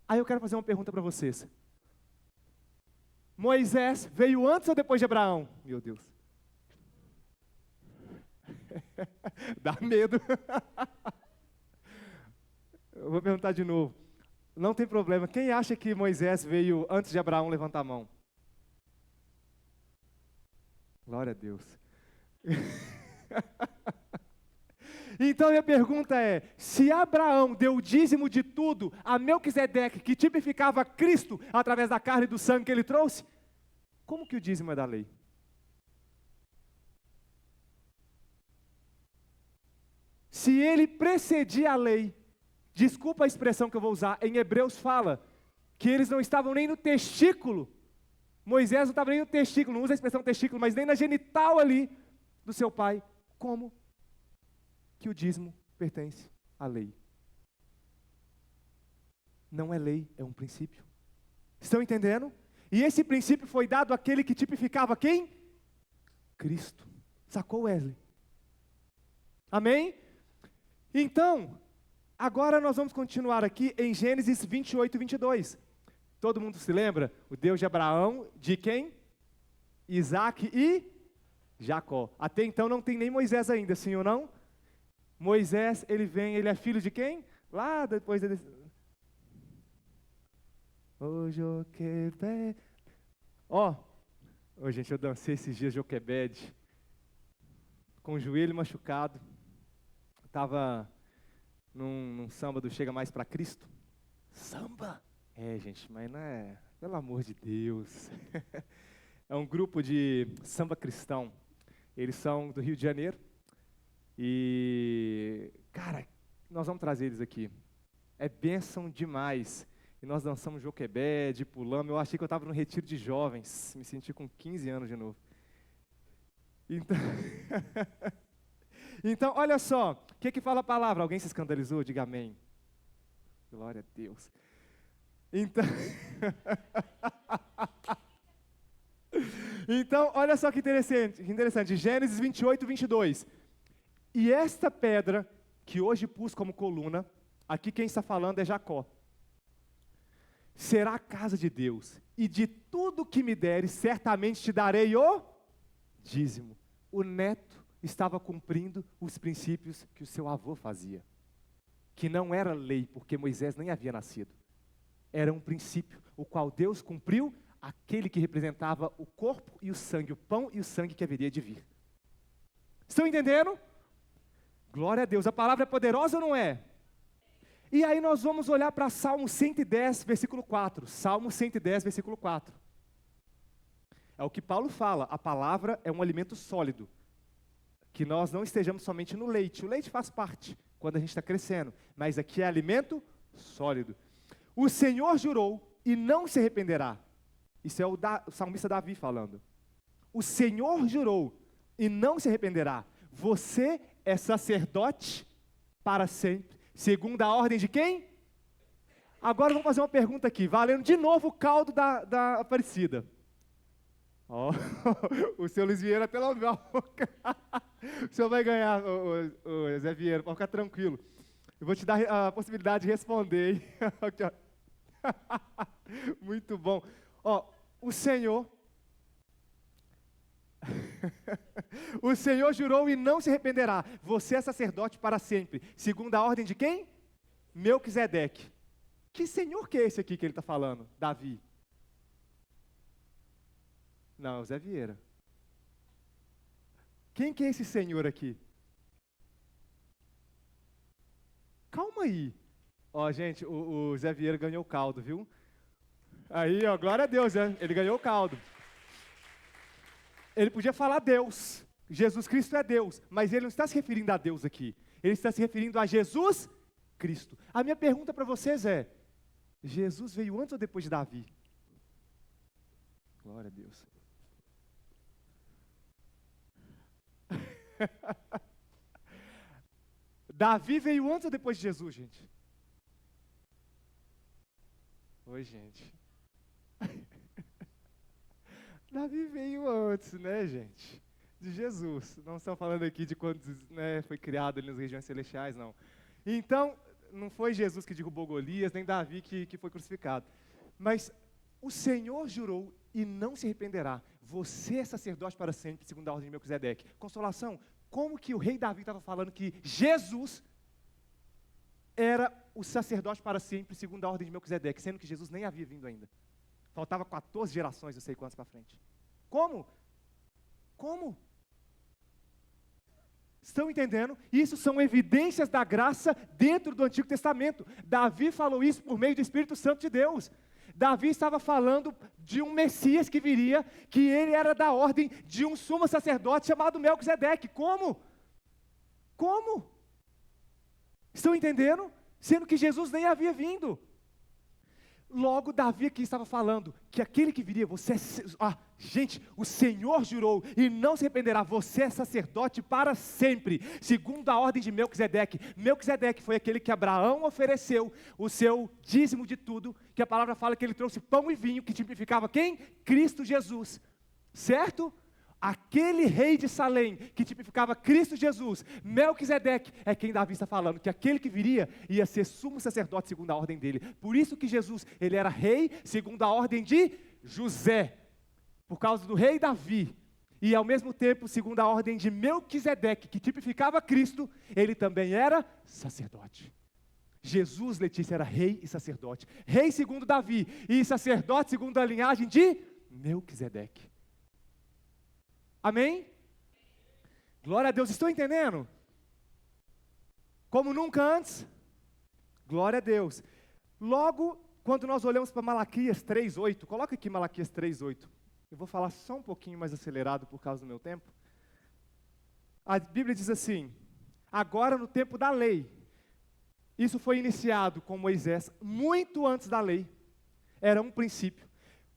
Aí eu quero fazer uma pergunta para vocês. Moisés veio antes ou depois de Abraão? Meu Deus. Dá medo. Eu vou perguntar de novo. Não tem problema. Quem acha que Moisés veio antes de Abraão? Levanta a mão. Glória a Deus. Então minha pergunta é, se Abraão deu o dízimo de tudo a Melquisedeque, que tipificava Cristo através da carne e do sangue que ele trouxe, como que o dízimo é da lei? Se ele precedia a lei, desculpa a expressão que eu vou usar, em Hebreus fala que eles não estavam nem no testículo, Moisés não estava nem no testículo, não usa a expressão testículo, mas nem na genital ali do seu pai, como que o dízimo pertence à lei? Não é lei, é um princípio. Estão entendendo? E esse princípio foi dado àquele que tipificava quem? Cristo. Sacou, Wesley? Amém? Então, agora nós vamos continuar aqui em Gênesis 28, 22. Todo mundo se lembra? O Deus de Abraão, de quem? Isaac e Jacó. Até então não tem nem Moisés ainda, sim ou não? Moisés, ele vem, ele é filho de quem? Lá depois dele... O Joquebed. Ó, gente, eu dancei esses dias Joquebed, com o joelho machucado. Estava num samba do Chega Mais Pra Cristo. Samba? É, gente, mas não é, pelo amor de Deus. É um grupo de samba cristão. Eles são do Rio de Janeiro. E, cara, nós vamos trazer eles aqui. É bênção demais. E nós dançamos Joquebed, pulamos. Eu achei que eu estava no retiro de jovens. Me senti com 15 anos de novo. Então, então olha só. O que fala a palavra? Alguém se escandalizou? Diga amém. Glória a Deus. Então, então olha só que interessante. Gênesis 28, 22. E esta pedra, que hoje pus como coluna, aqui quem está falando é Jacó, será a casa de Deus, e de tudo que me deres, certamente te darei o dízimo. O neto estava cumprindo os princípios que o seu avô fazia, que não era lei, porque Moisés nem havia nascido. Era um princípio, o qual Deus cumpriu, aquele que representava o corpo e o sangue, o pão e o sangue que haveria de vir. Estão entendendo? Glória a Deus, a palavra é poderosa ou não é? E aí nós vamos olhar para Salmo 110, versículo 4. Salmo 110, versículo 4. É o que Paulo fala, a palavra é um alimento sólido. Que nós não estejamos somente no leite. O leite faz parte, quando a gente está crescendo. Mas aqui é alimento sólido. O Senhor jurou e não se arrependerá. Isso é o salmista Davi falando. O Senhor jurou e não se arrependerá. Você é sacerdote para sempre, segundo a ordem de quem? Agora vamos fazer uma pergunta aqui, valendo de novo o caldo da Aparecida. Oh, o seu Luiz Vieira até lambeu a boca. O senhor vai ganhar, o Zé Vieira, pode ficar tranquilo. Eu vou te dar a possibilidade de responder. Aqui, ó. Muito bom. Ó, o Senhor... O Senhor jurou e não se arrependerá. Você é sacerdote para sempre. Segundo a ordem de quem? Melquisedeque. Que Senhor que é esse aqui que ele está falando? Davi. Não, Zé Vieira. Quem que é esse Senhor aqui? Calma aí. Ó, gente, o Zé Vieira ganhou o caldo, viu? Aí, ó, glória a Deus, né? Ele ganhou o caldo. Ele podia falar Deus, Jesus Cristo é Deus, mas ele não está se referindo a Deus aqui, ele está se referindo a Jesus Cristo. A minha pergunta para vocês é, Jesus veio antes ou depois de Davi? Glória a Deus. Davi veio antes ou depois de Jesus, gente? Oi, gente. Davi veio antes, né, gente? De Jesus. Não estamos falando aqui de quando, né, foi criado ali nas regiões celestiais, não. Então, não foi Jesus que derrubou Golias, nem Davi que foi crucificado. Mas o Senhor jurou e não se arrependerá. Você é sacerdote para sempre, segundo a ordem de Melquisedeque. Consolação, como que o rei Davi estava falando que Jesus era o sacerdote para sempre, segundo a ordem de Melquisedeque, sendo que Jesus nem havia vindo ainda? Faltava 14 gerações, não sei quantas para frente. Como? Como? Estão entendendo? Isso são evidências da graça dentro do Antigo Testamento. Davi falou isso por meio do Espírito Santo de Deus. Davi estava falando de um Messias que viria, que ele era da ordem de um sumo sacerdote chamado Melquisedeque. Como? Como? Estão entendendo? Sendo que Jesus nem havia vindo. Logo, Davi aqui estava falando que aquele que viria, gente, o Senhor jurou e não se arrependerá, você é sacerdote para sempre, segundo a ordem de Melquisedeque. Melquisedeque foi aquele que Abraão ofereceu o seu dízimo de tudo, que a palavra fala que ele trouxe pão e vinho, que tipificava quem? Cristo Jesus, certo? Aquele rei de Salém, que tipificava Cristo Jesus, Melquisedeque, é quem Davi está falando, que aquele que viria ia ser sumo sacerdote segundo a ordem dele. Por isso que Jesus, ele era rei segundo a ordem de José, por causa do rei Davi. E ao mesmo tempo, segundo a ordem de Melquisedeque, que tipificava Cristo, ele também era sacerdote. Jesus, Letícia, era rei e sacerdote. Rei segundo Davi e sacerdote segundo a linhagem de Melquisedeque. Amém? Glória a Deus, estão entendendo? Como nunca antes? Glória a Deus. Logo, quando nós olhamos para Malaquias 3:8, coloca aqui Malaquias 3:8. Eu vou falar só um pouquinho mais acelerado por causa do meu tempo. A Bíblia diz assim: agora no tempo da lei, isso foi iniciado com Moisés, muito antes da lei, era um princípio,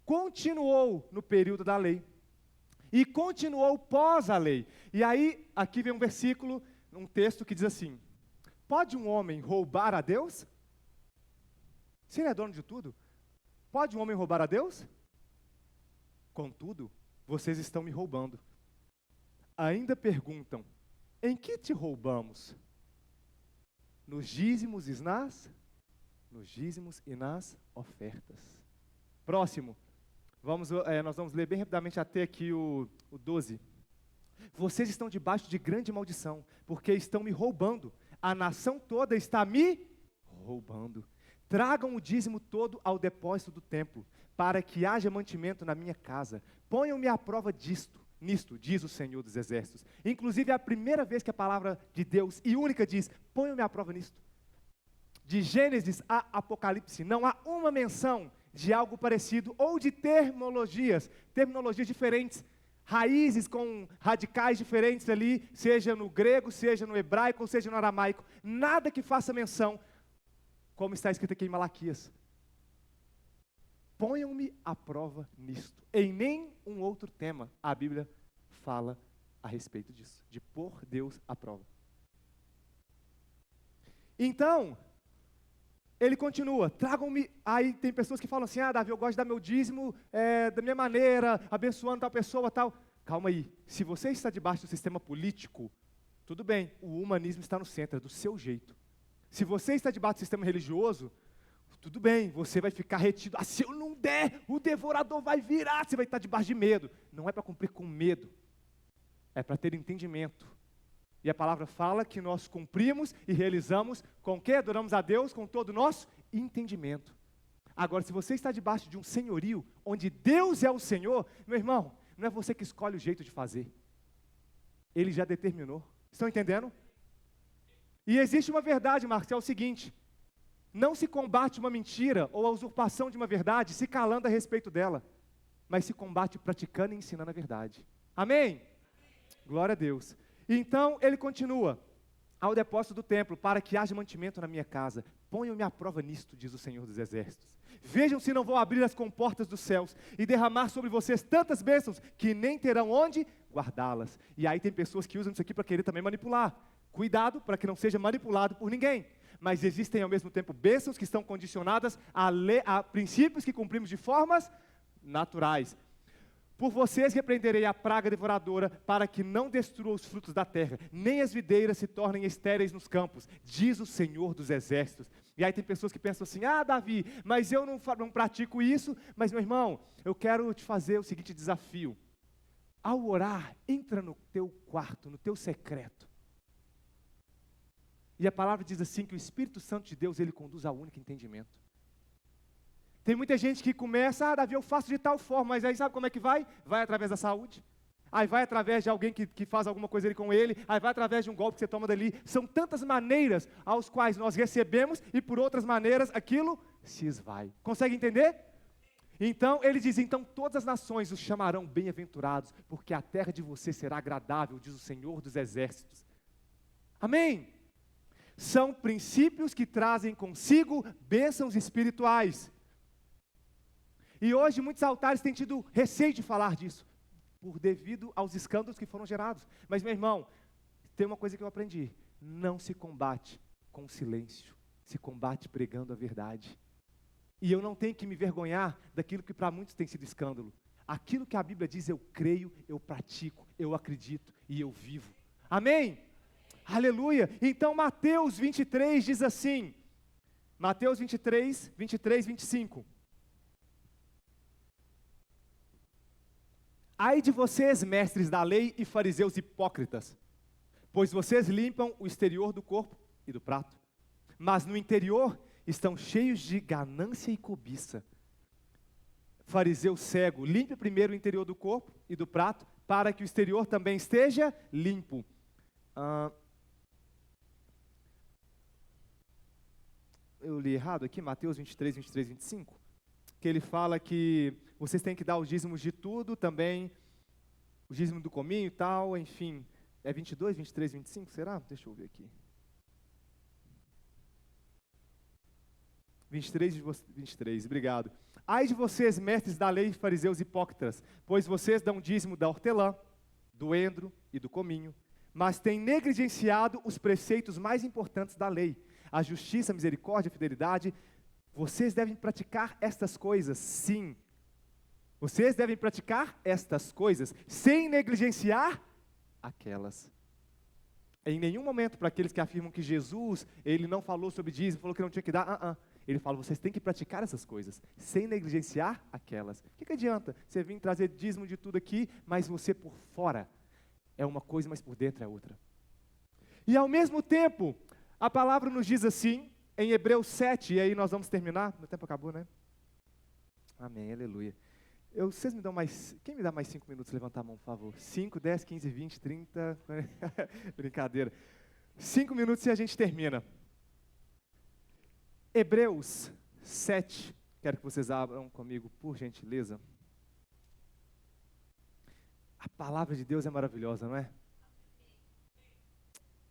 continuou no período da lei, e continuou pós a lei. E aí, aqui vem um versículo, um texto que diz assim: pode um homem roubar a Deus? Se ele é dono de tudo, pode um homem roubar a Deus? Contudo, vocês estão me roubando. Ainda perguntam: em que te roubamos? Nos dízimos e nas ofertas. Próximo. Nós vamos ler bem rapidamente até aqui o 12. Vocês estão debaixo de grande maldição, porque estão me roubando. A nação toda está me roubando. Tragam o dízimo todo ao depósito do templo, para que haja mantimento na minha casa. Ponham-me à prova nisto, diz o Senhor dos Exércitos. Inclusive é a primeira vez que a palavra de Deus, e única, diz: ponham-me à prova nisto. De Gênesis a Apocalipse, não há uma menção de algo parecido, ou de terminologias diferentes, raízes com radicais diferentes ali, seja no grego, seja no hebraico, ou seja no aramaico, nada que faça menção, como está escrito aqui em Malaquias. Ponham-me à prova nisto. Em nenhum outro tema a Bíblia fala a respeito disso, de pôr Deus à prova. Então, ele continua: tragam-me. Aí tem pessoas que falam assim: Davi, eu gosto de dar meu dízimo da minha maneira, abençoando tal pessoa, tal. Calma aí, se você está debaixo do sistema político, tudo bem, o humanismo está no centro, é do seu jeito. Se você está debaixo do sistema religioso, tudo bem, você vai ficar retido. Se eu não der, o devorador vai virar, você vai estar debaixo de medo. Não é para cumprir com medo, é para ter entendimento. E a palavra fala que nós cumprimos e realizamos com o quê? Adoramos a Deus com todo o nosso entendimento. Agora, se você está debaixo de um senhorio, onde Deus é o Senhor, meu irmão, não é você que escolhe o jeito de fazer. Ele já determinou. Estão entendendo? E existe uma verdade, Marcos, é o seguinte: não se combate uma mentira ou a usurpação de uma verdade se calando a respeito dela, mas se combate praticando e ensinando a verdade. Amém? Glória a Deus. Então, ele continua: ao depósito do templo, para que haja mantimento na minha casa. Ponham-me à prova nisto, diz o Senhor dos Exércitos. Vejam se não vou abrir as comportas dos céus e derramar sobre vocês tantas bênçãos que nem terão onde guardá-las. E aí tem pessoas que usam isso aqui para querer também manipular. Cuidado para que não seja manipulado por ninguém. Mas existem ao mesmo tempo bênçãos que estão condicionadas a princípios que cumprimos de formas naturais. Por vocês repreenderei a praga devoradora, para que não destrua os frutos da terra, nem as videiras se tornem estéreis nos campos, diz o Senhor dos Exércitos. E aí tem pessoas que pensam assim, Davi, mas eu não pratico isso. Mas meu irmão, eu quero te fazer o seguinte desafio. Ao orar, entra no teu quarto, no teu secreto. E a palavra diz assim, que o Espírito Santo de Deus, ele conduz ao único entendimento. Tem muita gente que começa, Davi, eu faço de tal forma, mas aí sabe como é que vai? Vai através da saúde, aí vai através de alguém que faz alguma coisa ali com ele, aí vai através de um golpe que você toma dali. São tantas maneiras aos quais nós recebemos e por outras maneiras aquilo se esvai. Consegue entender? Então, ele diz, então todas as nações os chamarão bem-aventurados, porque a terra de você será agradável, diz o Senhor dos Exércitos. Amém? São princípios que trazem consigo bênçãos espirituais. E hoje muitos altares têm tido receio de falar disso, devido aos escândalos que foram gerados. Mas meu irmão, tem uma coisa que eu aprendi, não se combate com silêncio, se combate pregando a verdade. E eu não tenho que me vergonhar daquilo que para muitos tem sido escândalo. Aquilo que a Bíblia diz, eu creio, eu pratico, eu acredito e eu vivo. Amém? Aleluia! Então Mateus 23 diz assim, Mateus 23, 25. Ai de vocês, mestres da lei e fariseus hipócritas, pois vocês limpam o exterior do corpo e do prato, mas no interior estão cheios de ganância e cobiça. Fariseu cego, limpe primeiro o interior do corpo e do prato, para que o exterior também esteja limpo. Eu li errado aqui, Mateus 23, 25, que ele fala que vocês têm que dar os dízimos de tudo, também o dízimo do cominho e tal, enfim. É 22, 23, 25, será? Deixa eu ver aqui. 23, obrigado. Ai de vocês, mestres da lei, fariseus hipócritas, pois vocês dão dízimo da hortelã, do endro e do cominho, mas têm negligenciado os preceitos mais importantes da lei, a justiça, a misericórdia, a fidelidade. Vocês devem praticar estas coisas, sim. Vocês devem praticar estas coisas, sem negligenciar aquelas. Em nenhum momento, para aqueles que afirmam que Jesus, ele não falou sobre dízimo, falou que não tinha que dar, Ele fala, vocês têm que praticar essas coisas, sem negligenciar aquelas. O que adianta você vir trazer dízimo de tudo aqui, mas você por fora é uma coisa, mas por dentro é outra. E ao mesmo tempo, a palavra nos diz assim, em Hebreus 7, e aí nós vamos terminar, meu tempo acabou, né? Amém, aleluia. Vocês me dão mais, quem me dá mais 5 minutos, levantar a mão, por favor. 5, 10, 15, 20, 30, 40, brincadeira. 5 minutos e a gente termina. Hebreus 7, quero que vocês abram comigo, por gentileza. A palavra de Deus é maravilhosa, não é?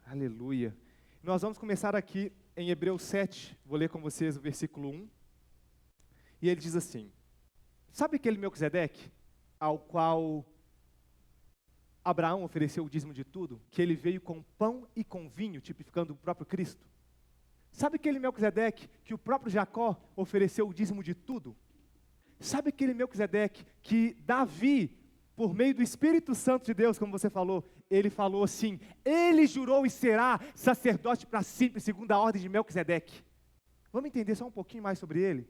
Aleluia. Nós vamos começar aqui em Hebreus 7, vou ler com vocês o versículo 1. E ele diz assim, sabe aquele Melquisedeque, ao qual Abraão ofereceu o dízimo de tudo, que ele veio com pão e com vinho, tipificando o próprio Cristo? Sabe aquele Melquisedeque que o próprio Jacó ofereceu o dízimo de tudo? Sabe aquele Melquisedeque que Davi, por meio do Espírito Santo de Deus, como você falou, ele falou assim, ele jurou e será sacerdote para sempre, segundo a ordem de Melquisedeque. Vamos entender só um pouquinho mais sobre ele?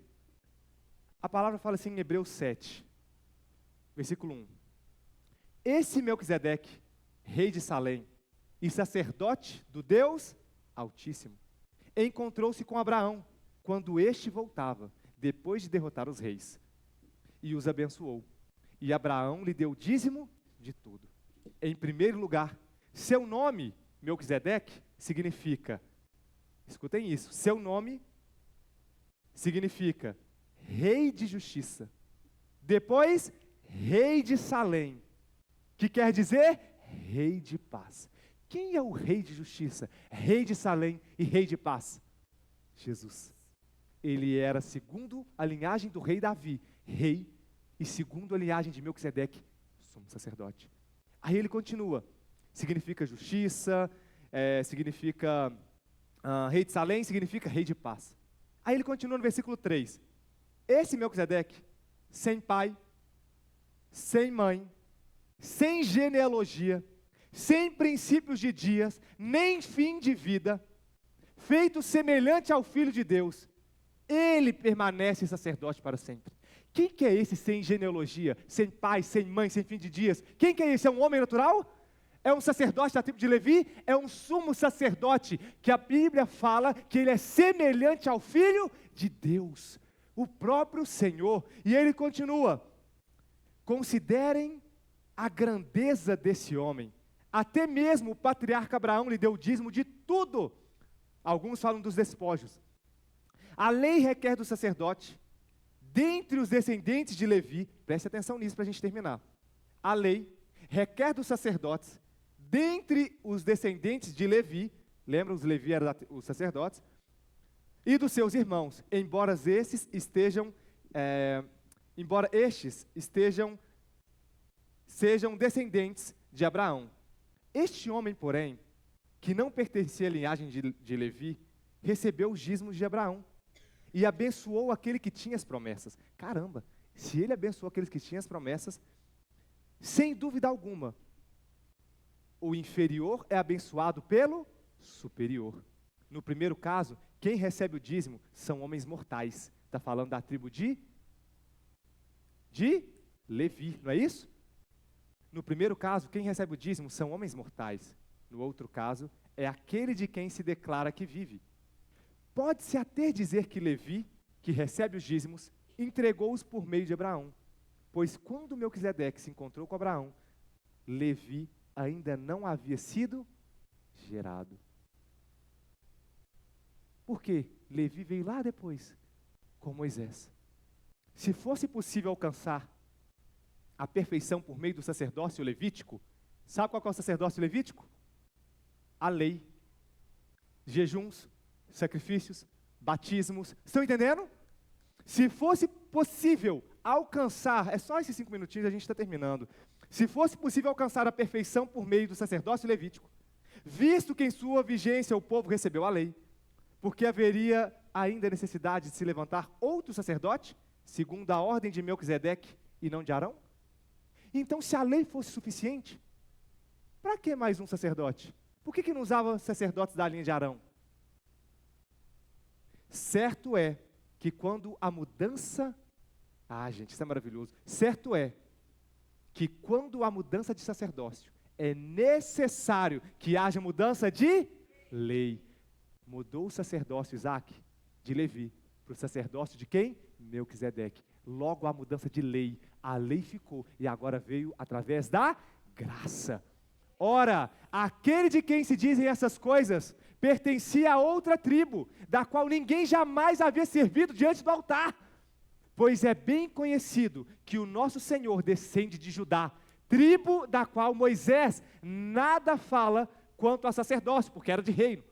A palavra fala assim em Hebreus 7, versículo 1. Esse Melquisedeque, rei de Salém e sacerdote do Deus Altíssimo, encontrou-se com Abraão, quando este voltava, depois de derrotar os reis, e os abençoou. E Abraão lhe deu dízimo de tudo. Em primeiro lugar, seu nome, Melquisedeque, significa, escutem isso, seu nome significa Rei de Justiça. Depois, Rei de Salém, que quer dizer Rei de Paz. Quem é o Rei de Justiça, Rei de Salém e Rei de Paz? Jesus. ele era segundo a linhagem do rei Davi, rei, e segundo a linhagem de Melquisedeque, sumo sacerdote. Aí ele continua, significa justiça, significa rei de Salém, significa rei de paz. Aí ele continua no versículo 3, esse Melquisedeque, sem pai, sem mãe, sem genealogia, sem princípios de dias, nem fim de vida, feito semelhante ao Filho de Deus, ele permanece sacerdote para sempre. Quem que é esse sem genealogia, sem pai, sem mãe, sem fim de dias? Quem que é esse? É um homem natural? É um sacerdote da tribo de Levi? É um sumo sacerdote que a Bíblia fala que ele é semelhante ao Filho de Deus, o próprio Senhor. E ele continua, considerem a grandeza desse homem. Até mesmo o patriarca Abraão lhe deu o dízimo de tudo. Alguns falam dos despojos. A lei requer do sacerdote, dentre os descendentes de Levi, preste atenção nisso para a gente terminar. A lei requer dos sacerdotes, dentre os descendentes de Levi, lembra, os Levi eram os sacerdotes, e dos seus irmãos, embora estes sejam descendentes de Abraão. Este homem, porém, que não pertencia à linhagem de Levi, recebeu os dízimos de Abraão e abençoou aquele que tinha as promessas. Caramba, se ele abençoou aqueles que tinham as promessas, sem dúvida alguma, o inferior é abençoado pelo superior. No primeiro caso, quem recebe o dízimo são homens mortais. Está falando da tribo de Levi, não é isso? No primeiro caso, quem recebe o dízimo são homens mortais. No outro caso, é aquele de quem se declara que vive. Pode-se até dizer que Levi, que recebe os dízimos, entregou-os por meio de Abraão. Pois quando Melquisedeque se encontrou com Abraão, Levi ainda não havia sido gerado. Por quê? Levi veio lá depois, com Moisés. Se fosse possível alcançar a perfeição por meio do sacerdócio levítico, sabe qual é o sacerdócio levítico? A lei, jejuns, sacrifícios, batismos, estão entendendo? Se fosse possível alcançar, é só esses 5 minutinhos, a gente está terminando. Se fosse possível alcançar a perfeição por meio do sacerdócio levítico, visto que em sua vigência o povo recebeu a lei, porque haveria ainda necessidade de se levantar outro sacerdote, segundo a ordem de Melquisedeque e não de Arão? Então, se a lei fosse suficiente, para que mais um sacerdote? Por que não usava sacerdotes da linha de Arão? Certo é que quando a mudança... gente, isso é maravilhoso. Certo é que quando a mudança de sacerdócio, é necessário que haja mudança de lei. Mudou o sacerdócio, Isaac, de Levi, para o sacerdócio de quem? Melquisedeque. Logo a mudança de lei, a lei ficou, e agora veio através da graça. Ora, aquele de quem se dizem essas coisas, pertencia a outra tribo, da qual ninguém jamais havia servido diante do altar. Pois é bem conhecido que o nosso Senhor descende de Judá, tribo da qual Moisés nada fala quanto a sacerdócio, porque era de reino.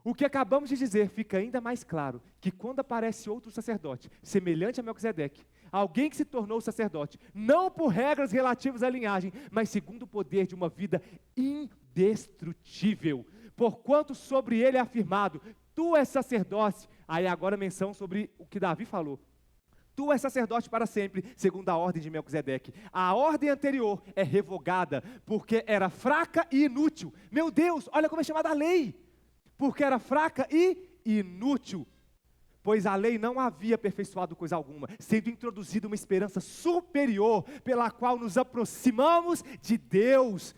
O que acabamos de dizer fica ainda mais claro, que quando aparece outro sacerdote, semelhante a Melquisedeque, alguém que se tornou sacerdote, não por regras relativas à linhagem, mas segundo o poder de uma vida indestrutível, porquanto sobre ele é afirmado, tu és sacerdote, aí agora menção sobre o que Davi falou, tu és sacerdote para sempre, segundo a ordem de Melquisedeque. A ordem anterior é revogada, porque era fraca e inútil. Meu Deus, olha como é chamada a lei. Porque era fraca e inútil, pois a lei não havia aperfeiçoado coisa alguma, sendo introduzida uma esperança superior, pela qual nos aproximamos de Deus.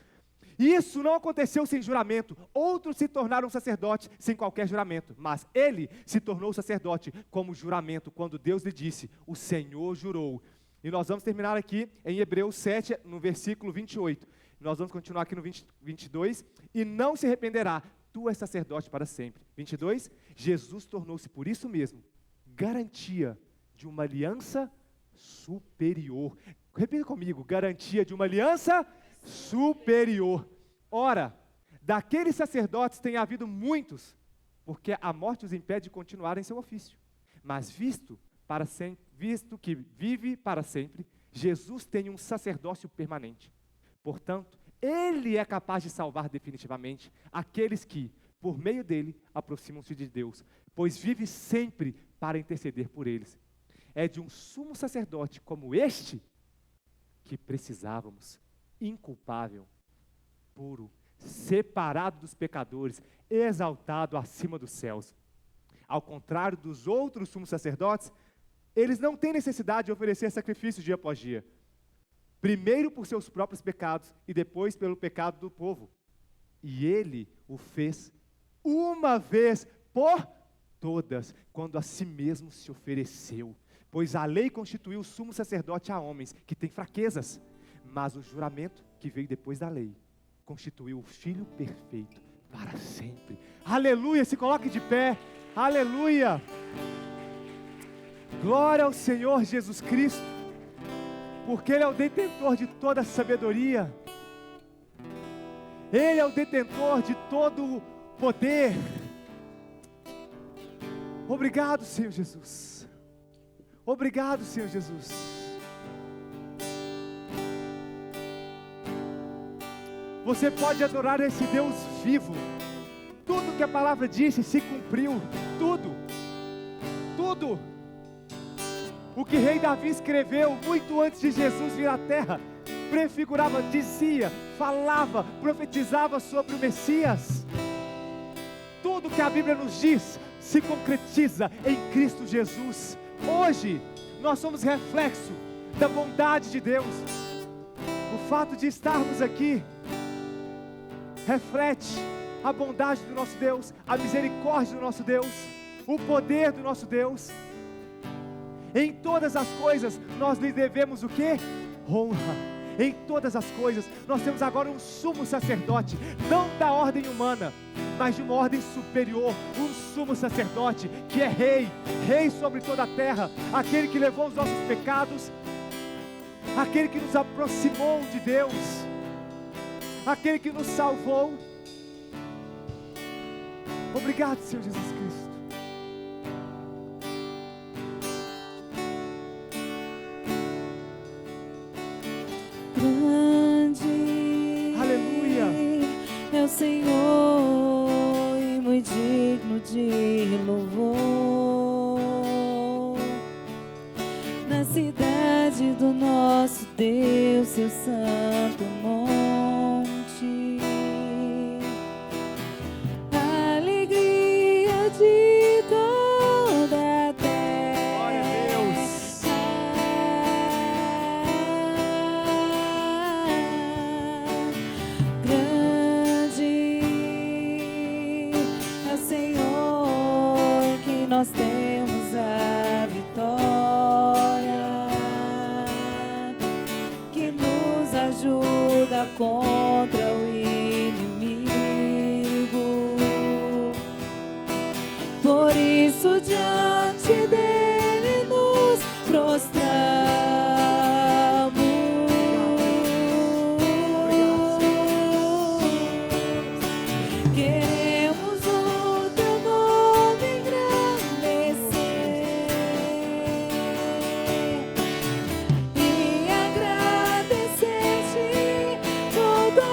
Isso não aconteceu sem juramento, outros se tornaram sacerdotes sem qualquer juramento, mas ele se tornou sacerdote como juramento, quando Deus lhe disse, o Senhor jurou. E nós vamos terminar aqui em Hebreus 7, no versículo 28, nós vamos continuar aqui no 22, e não se arrependerá, tu és sacerdote para sempre. 22, Jesus tornou-se por isso mesmo, garantia de uma aliança superior. Repita comigo, garantia de uma aliança superior. Ora, daqueles sacerdotes tem havido muitos, porque a morte os impede de continuar em seu ofício. Mas visto que vive para sempre, Jesus tem um sacerdócio permanente. Portanto, Ele é capaz de salvar definitivamente aqueles que, por meio dele, aproximam-se de Deus, pois vive sempre para interceder por eles. É de um sumo sacerdote como este que precisávamos, inculpável, puro, separado dos pecadores, exaltado acima dos céus. Ao contrário dos outros sumos sacerdotes, eles não têm necessidade de oferecer sacrifícios dia após dia. Primeiro por seus próprios pecados e depois pelo pecado do povo. E ele o fez uma vez por todas, quando a si mesmo se ofereceu. Pois a lei constituiu o sumo sacerdote a homens que têm fraquezas, mas o juramento que veio depois da lei constituiu o Filho perfeito para sempre. Aleluia, se coloque de pé, aleluia. Glória ao Senhor Jesus Cristo, porque Ele é o detentor de toda a sabedoria, Ele é o detentor de todo o poder. Obrigado, Senhor Jesus. Obrigado, Senhor Jesus. Você pode adorar esse Deus vivo. Tudo que a palavra disse se cumpriu. Tudo. Tudo. O que rei Davi escreveu muito antes de Jesus vir à terra, prefigurava, dizia, falava, profetizava sobre o Messias. Tudo que a Bíblia nos diz se concretiza em Cristo Jesus. Hoje, nós somos reflexo da bondade de Deus. O fato de estarmos aqui reflete a bondade do nosso Deus, a misericórdia do nosso Deus, o poder do nosso Deus. Em todas as coisas, nós lhe devemos o quê? Honra. Em todas as coisas, nós temos agora um sumo sacerdote, não da ordem humana, mas de uma ordem superior, um sumo sacerdote, que é rei sobre toda a terra, aquele que levou os nossos pecados, aquele que nos aproximou de Deus, aquele que nos salvou. Obrigado, Senhor Jesus Cristo. Grande, aleluia, é o Senhor e muito digno de louvor. Na cidade do nosso Deus, seu santo monte, a alegria de toda a terra. glória a Deus. Nós temos a vitória que nos ajuda contra o inimigo. Por isso diante dele nos prostramos. Queremos o teu nome engrandecer e agradecer-te por tua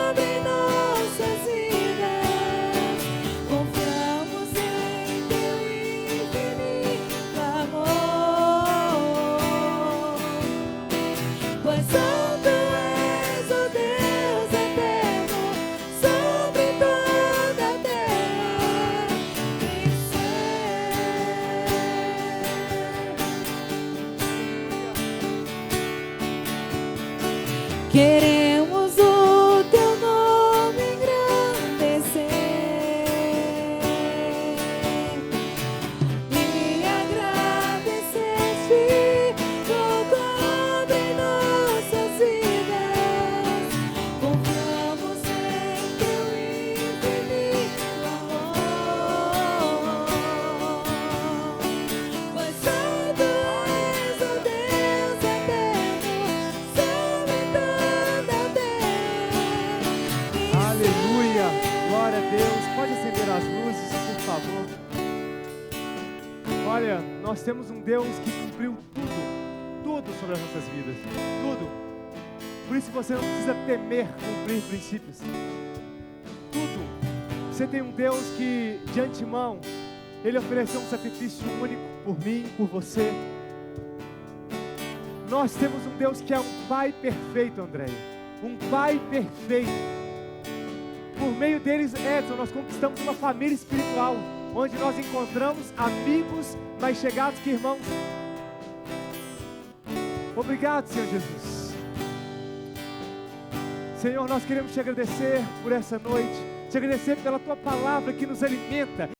obra em nossas vidas. Confiamos em teu infinito amor, pois santo és o Deus eterno sobre toda a terra e céu. Queremos o teu nome engrandecer e agradecer-te por tua obra em nossas vidas. Confiamos em teu infinito amor, pois santo és o Deus eterno sobre toda a terra e Aleluia, glória a Deus. Pode acender as luzes, por favor. olha, nós temos um Deus que cumpriu tudo sobre as nossas vidas, tudo. Por isso você não precisa temer cumprir princípios. Tudo. Você tem um Deus que, de antemão, Ele ofereceu um sacrifício único por mim, por você. Nós temos um Deus que é um Pai perfeito, André. Um Pai perfeito. Por meio deles, Edson, nós conquistamos uma família espiritual, onde nós encontramos amigos mais chegados que irmãos. Obrigado, Senhor Jesus. Senhor, nós queremos te agradecer por essa noite, te agradecer pela tua palavra que nos alimenta.